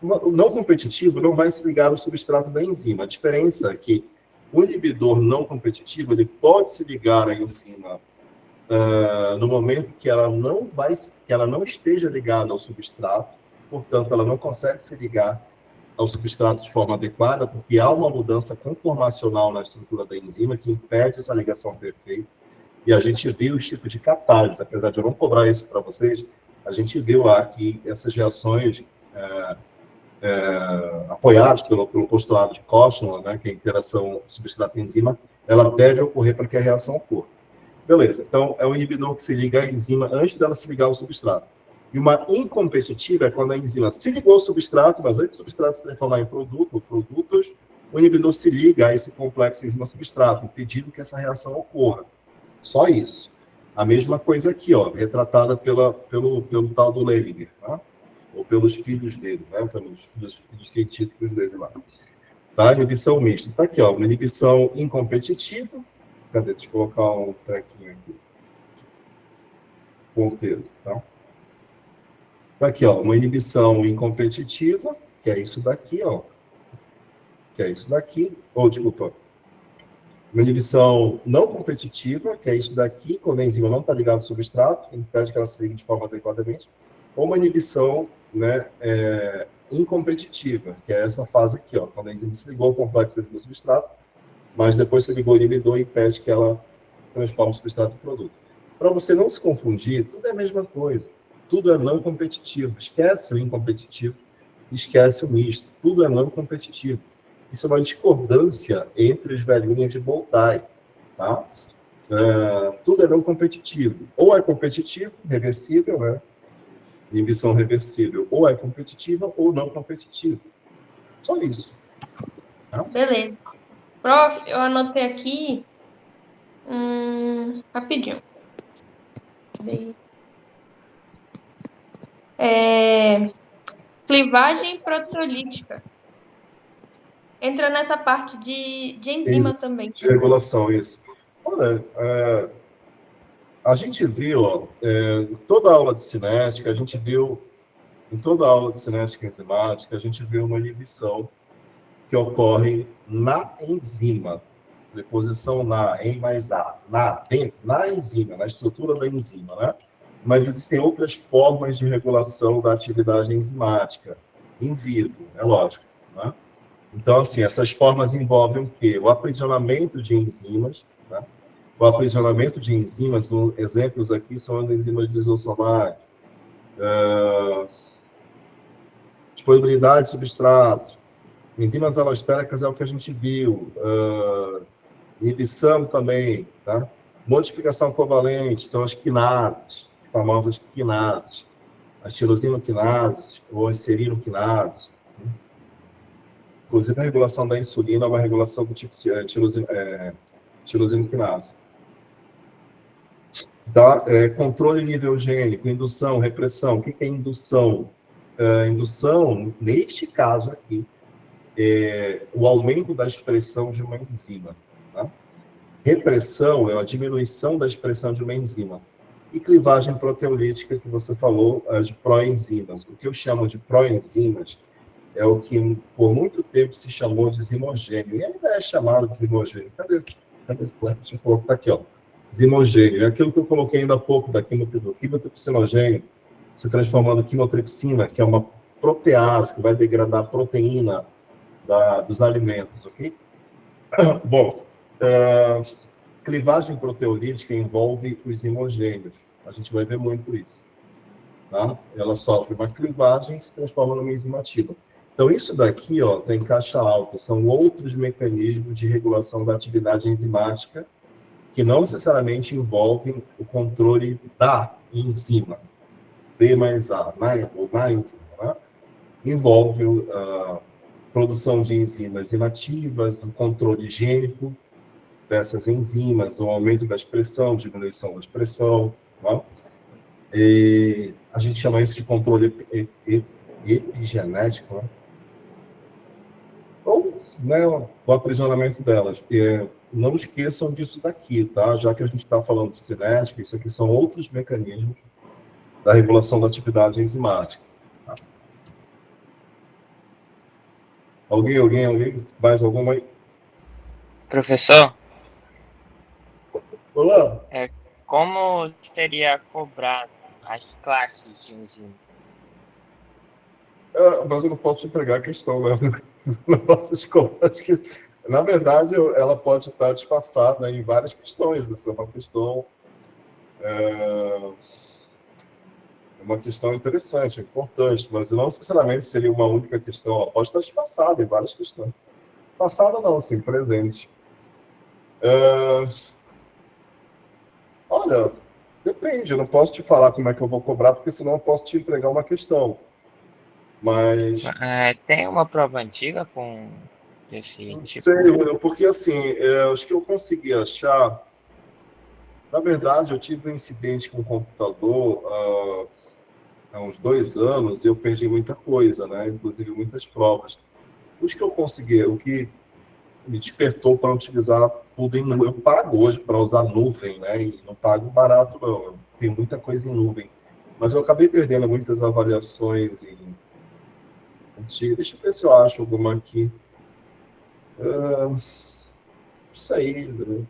o não competitivo não vai se ligar ao substrato da enzima. A diferença é que o inibidor não competitivo, ele pode se ligar à enzima no momento que ela não esteja ligada ao substrato, portanto, ela não consegue se ligar ao substrato de forma adequada, porque há uma mudança conformacional na estrutura da enzima que impede essa ligação perfeita. E a gente viu os tipos de catálise, apesar de eu não cobrar isso para vocês, a gente viu lá que essas reações apoiadas pelo postulado de Kochner, né, que é a interação substrato-enzima, ela deve ocorrer para que a reação ocorra. Beleza, então é o inibidor que se liga à enzima antes dela se ligar ao substrato. E uma incompetitiva é quando a enzima se ligou ao substrato, mas antes do substrato se transformar em produto ou produtos, o inibidor se liga a esse complexo enzima-substrato, impedindo que essa reação ocorra. Só isso. A mesma coisa aqui, ó, retratada pelo tal do Levinger, tá? Ou pelos filhos dele, né? Pelos filhos científicos dele lá. Tá? Inibição mista. Tá aqui, ó, uma inibição incompetitiva. Cadê? Deixa eu colocar um trequinho aqui. Ponteiro, tá? Tá aqui, ó, uma inibição incompetitiva, que é isso daqui, ó. Que é isso daqui. Ou, desculpa. Uma inibição não competitiva, que é isso daqui, quando a enzima não está ligada ao substrato, impede que ela se ligue de forma adequadamente. Ou uma inibição, né, incompetitiva, que é essa fase aqui, ó, quando a enzima se ligou ao complexo enzima substrato, mas depois se ligou ao inibidor e impede que ela transforme o substrato em produto. Para você não se confundir, tudo é a mesma coisa. Tudo é não competitivo. Esquece o incompetitivo, esquece o misto. Tudo é não competitivo. Isso é uma discordância entre os velhinhos de Boltai, tá? Tudo é não competitivo. Ou é competitivo, reversível, né? Inibição reversível. Ou é competitiva ou não competitivo. Só isso. Tá? Beleza. Prof, eu anotei aqui rapidinho. Clivagem proteolítica. Entra nessa parte de enzima isso, também. De regulação, isso. Olha, a gente viu, ó, em toda a aula de cinética, enzimática, a gente viu uma inibição que ocorre na enzima. Preposição na, em mais a. Na enzima, na estrutura da enzima, né? Mas existem outras formas de regulação da atividade enzimática, em vivo, é lógico, né? Então, assim, essas formas envolvem o quê? O aprisionamento de enzimas, né? O aprisionamento de enzimas, exemplos aqui são as enzimas lisosomáticas, disponibilidade de substrato, enzimas alostéricas é o que a gente viu, inibição também, tá? Modificação covalente, são as quinases, as famosas quinases, as tirosinoquinases ou as serinoquinases. Inclusive, a regulação da insulina é uma regulação do tipo tirosinoquinase. Tá? Controle nível gênico, indução, repressão. O que é indução? Indução, neste caso aqui, é o aumento da expressão de uma enzima. Tá? Repressão é a diminuição da expressão de uma enzima. E clivagem proteolítica, que você falou, de proenzimas. O que eu chamo de proenzimas é o que por muito tempo se chamou de zimogênio, e ainda é chamado de zimogênio. Cadê esse slide? Deixa eu colocar aqui, ó. Zimogênio, é aquilo que eu coloquei ainda há pouco da quimotripsinogênio, se transformando em quimotripsina, que é uma protease, que vai degradar a proteína dos alimentos, ok? Bom, clivagem proteolítica envolve os zimogênios. A gente vai ver muito isso. Tá? Ela sofre uma clivagem e se transforma numa enzima ativa. Então, isso daqui está em caixa alta. São outros mecanismos de regulação da atividade enzimática que não necessariamente envolvem o controle da enzima. D mais A, ou na enzima. Né? Envolve a produção de enzimas inativas, o controle higiênico dessas enzimas, o aumento da expressão, diminuição da expressão. Né? E a gente chama isso de controle epigenético, né? Ou o aprisionamento delas. Não esqueçam disso daqui, tá? Já que a gente está falando de cinética, isso aqui são outros mecanismos da regulação da atividade enzimática. Tá? Alguém? Mais alguma aí? Professor? Olá. Como seria cobrado as classes de enzima? Mas eu não posso entregar a questão, né? Não posso escolher. Acho que, na verdade, ela pode estar disfarçada em várias questões. Isso é uma questão interessante, importante, mas não necessariamente seria uma única questão. Ela pode estar disfarçada em várias questões. Passada não, sim, presente. Olha, depende. Eu não posso te falar como é que eu vou cobrar, porque senão eu posso te entregar uma questão. Mas... tem uma prova antiga com esse tipo? Sei, porque assim, acho que eu consegui achar... Na verdade, eu tive um incidente com o computador há uns 2 anos e eu perdi muita coisa, né? Inclusive muitas provas. Os que eu consegui, o que me despertou para utilizar tudo em nuvem. Eu pago hoje para usar nuvem, né? E não pago barato, não. Tem muita coisa em nuvem. Mas eu acabei perdendo muitas avaliações antigas. Deixa eu ver se eu acho alguma aqui. Isso aí. Né?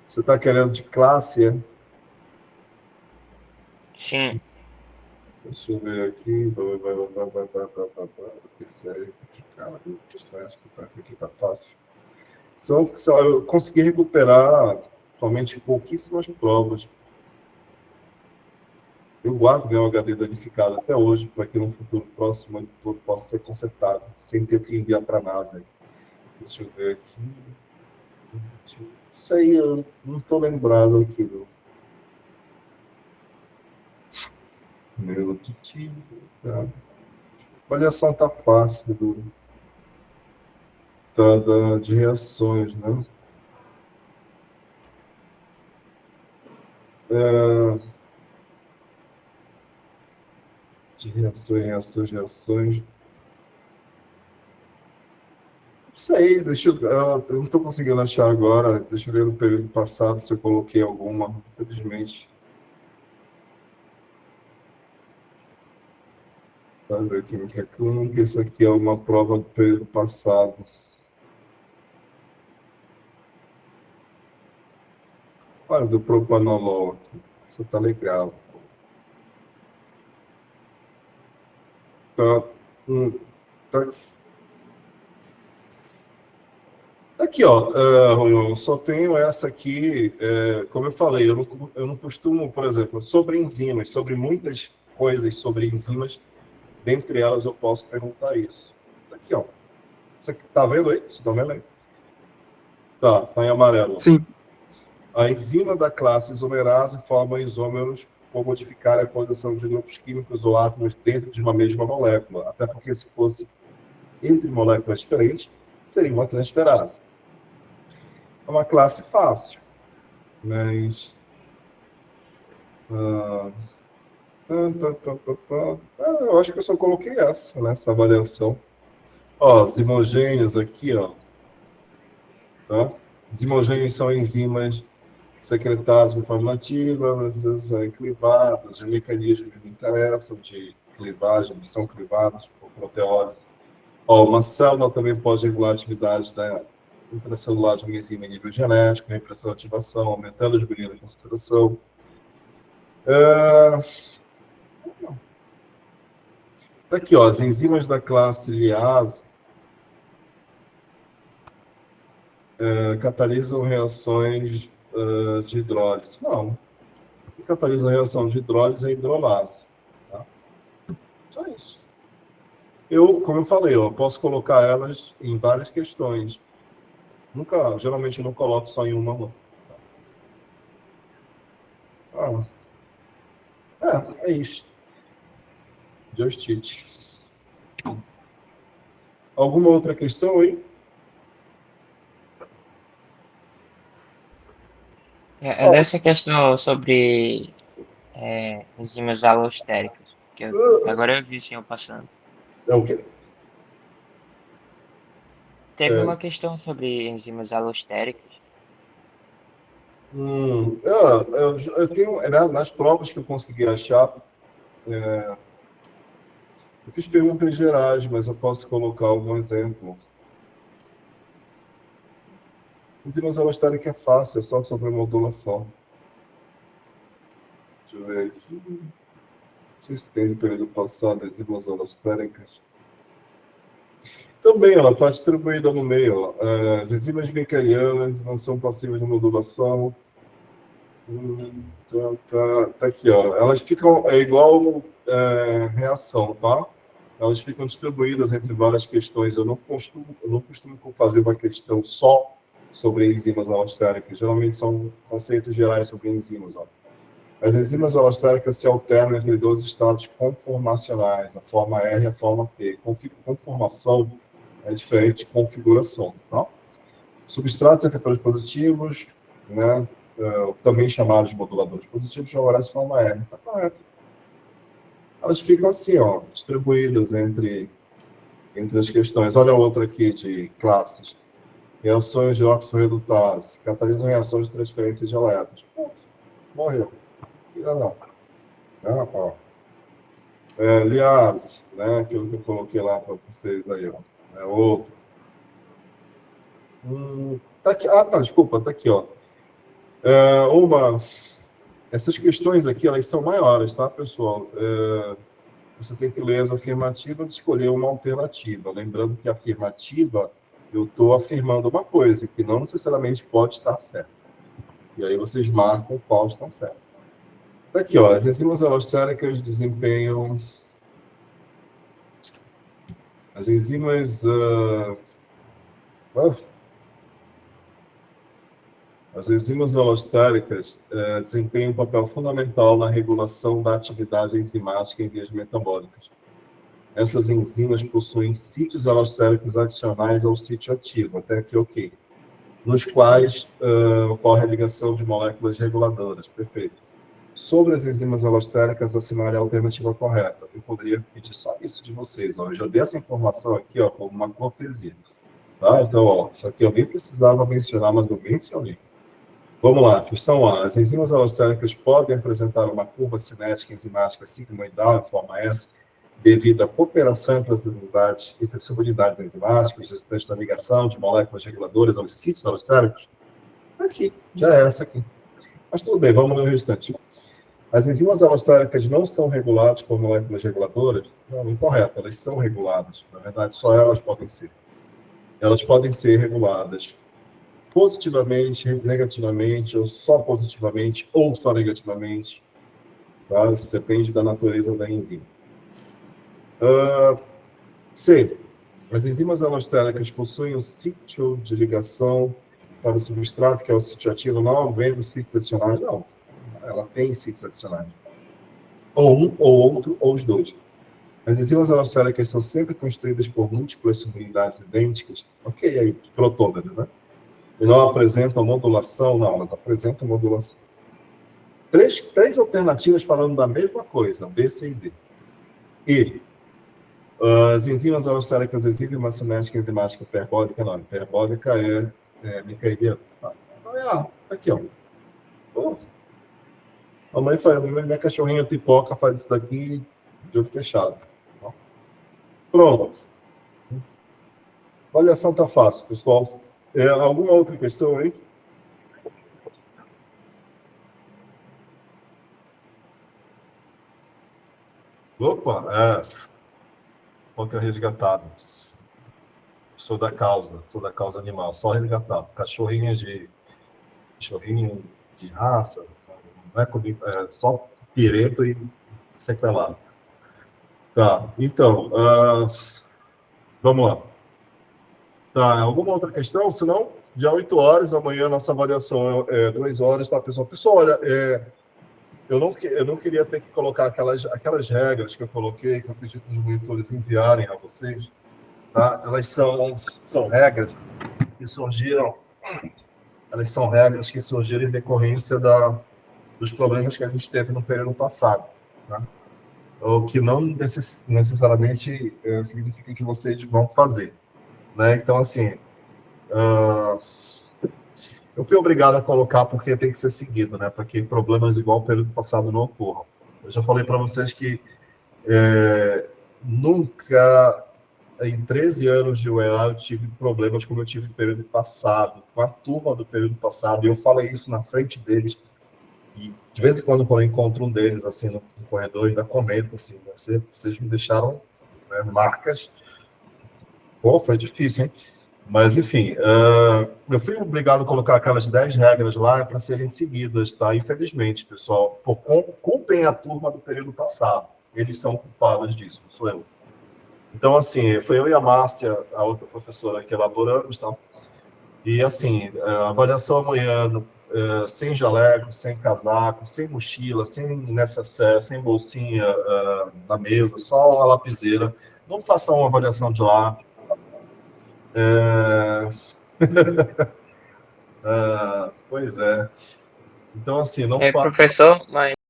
Você está querendo de classe, é? Sim. Deixa eu ver aqui. Cara, acho que essa aqui está fácil. Eu consegui recuperar somente pouquíssimas provas. Eu guardo meu HD danificado até hoje, para que no futuro próximo ele possa ser consertado, sem ter que enviar para a NASA. Deixa eu ver aqui. Isso aí, eu não estou lembrado aqui. Meu Deus. A avaliação está fácil de reações, né? De reações. Isso aí, eu não estou conseguindo achar agora. Deixa eu ver no período passado se eu coloquei alguma, infelizmente. Tá vendo química clínica, isso aqui é uma prova do período passado. Olha, do propanolol aqui. Essa tá legal. Tá. Aqui, ó, só tenho essa aqui, como eu falei, eu não costumo, por exemplo, sobre enzimas, sobre muitas coisas sobre enzimas, dentre elas eu posso perguntar isso. Aqui, ó. Isso aqui, tá vendo aí? Vocês estão vendo aí? Tá em amarelo. Sim. A enzima da classe isomerase forma isômeros por modificar a posição de grupos químicos ou átomos dentro de uma mesma molécula, até porque se fosse entre moléculas diferentes, seria uma transferase. É uma classe fácil, mas... eu acho que eu só coloquei nessa avaliação. Ó, zimogênios aqui, ó. Tá? Zimogênios são enzimas secretadas de forma nativa, clivadas, os mecanismos que me interessam de clivagem, são clivadas por proteólise. Ó, uma célula também pode regular a atividade da intracelular de uma enzima em nível genético, repressão e ativação, aumentando a hemoglobina de concentração. Aqui, ó, as enzimas da classe liase catalisam reações de hidrólise. Não. O que catalisa a reação de hidrólise é hidrolase. Tá? Só isso. Como eu falei, eu posso colocar elas em várias questões. Geralmente eu não coloco só em uma. É isso. Justite. Alguma outra questão aí? Dessa questão sobre enzimas alostéricas, que agora eu vi o senhor passando. É o quê? Teve uma questão sobre enzimas alostéricas. Eu tenho, nas provas que eu consegui achar, eu fiz perguntas gerais, mas eu posso colocar algum exemplo. Enzimas alostéricas é fácil, é só sobre modulação. Deixa eu ver aqui. Não sei se tem no período passado enzimas alostéricas. Também ela está distribuída no meio. As enzimas micelianas não são passivas de modulação. Tá aqui, ó. Elas ficam igual reação, tá? Elas ficam distribuídas entre várias questões. Eu não costumo fazer uma questão só sobre enzimas alostéricas. Geralmente são conceitos gerais sobre enzimas. Ó. As enzimas alostéricas se alternam entre dois estados conformacionais, a forma R e a forma T. Conformação é diferente de configuração. Tá? Substratos efetores positivos, né? Também chamados de moduladores positivos, favorecem a forma R. Está correto. Elas ficam assim, ó, distribuídas entre as questões. Olha a outra aqui de classes. Reações de oxorredutase, catalisam reações de transferência de elétrons. Pronto. Morreu. Não. Liase, né? Aquilo que eu coloquei lá para vocês aí, ó. É outro. Tá aqui. Desculpa, tá aqui, ó. Essas questões aqui, elas são maiores, tá, pessoal? Você tem que ler as afirmativas e escolher uma alternativa. Lembrando que a afirmativa, eu estou afirmando uma coisa, que não necessariamente pode estar certa. E aí vocês marcam qual estão certos. Tá aqui, ó, as enzimas alostéricas desempenham... As enzimas... As enzimas alostéricas desempenham um papel fundamental na regulação da atividade enzimática em vias metabólicas. Essas enzimas possuem sítios alostéricos adicionais ao sítio ativo, até aqui ok, nos quais ocorre a ligação de moléculas reguladoras. Perfeito. Sobre as enzimas alostéricas, assinale a alternativa correta. Eu poderia pedir só isso de vocês. Ó. Eu já dei essa informação aqui, ó, como uma cortesia. Tá? Então, ó, isso aqui eu nem precisava mencionar, mas eu mencionei. Vamos lá, questão A. As enzimas alostéricas podem apresentar uma curva cinética enzimática sigmoidal em forma S devido à cooperação entre as subunidades enzimáticas, resultante da ligação de moléculas reguladoras aos sítios alostéricos? Aqui, já é essa aqui. Mas tudo bem, vamos no restante. As enzimas alostéricas não são reguladas por moléculas reguladoras? Não, incorreto, elas são reguladas. Na verdade, só elas podem ser. Elas podem ser reguladas positivamente, negativamente, ou só negativamente. Tá? Isso depende da natureza da enzima. C. As enzimas alostéricas possuem um sítio de ligação para o substrato, que é o sítio ativo, não havendo sítios adicionais. Não, ela tem sítios adicionais. Ou um, ou outro, ou os dois. As enzimas alostéricas são sempre constituídas por múltiplas subunidades idênticas. Ok, aí, os protômeros, né? E não apresentam modulação? Não, elas apresentam modulação. Três alternativas falando da mesma coisa, B, C e D. E as enzimas alostéricas exibem uma cinética enzimática hiperbólica? Não, hiperbólica é miceliana. Tá aqui, ó. Minha cachorrinha pipoca faz isso daqui de olho fechado. Pronto. avaliação tá fácil, pessoal. Alguma outra questão aí? Opa, contra resgatado. Sou da causa animal, só resgatado. Cachorrinho de raça, não é comigo, só pireto e sequelado. Tá, então, vamos lá. Tá, alguma outra questão? Se não, já 8 horas, amanhã nossa avaliação é 2 horas, tá, pessoal? Pessoal, olha, eu não queria ter que colocar aquelas regras que eu coloquei, que eu pedi para os monitores enviarem a vocês, tá? Elas são regras que surgiram, em decorrência dos problemas que a gente teve no período passado, tá? O que não necessariamente significa que vocês vão fazer, né? Então, assim, eu fui obrigado a colocar porque tem que ser seguido, né? Para que problemas igual ao período passado não ocorram. Eu já falei para vocês que nunca, em 13 anos de UEA, eu tive problemas como eu tive no período passado, com a turma do período passado, e eu falei isso na frente deles, e de vez em quando eu encontro um deles, assim, no corredor, ainda comento, assim, vocês me deixaram, né, marcas. Pô, foi difícil, hein? Mas, enfim, eu fui obrigado a colocar aquelas 10 regras lá para serem seguidas, tá? Infelizmente, pessoal, culpem a turma do período passado. Eles são culpados disso, não sou eu. Então, assim, foi eu e a Márcia, a outra professora, que elaboramos, tá? E, assim, a avaliação amanhã, sem jaleco, sem casaco, sem mochila, sem necessaire, sem bolsinha na mesa, só a lapiseira. Não façam uma avaliação de lápis. Pois é. Então, assim, não façam. Professor, mas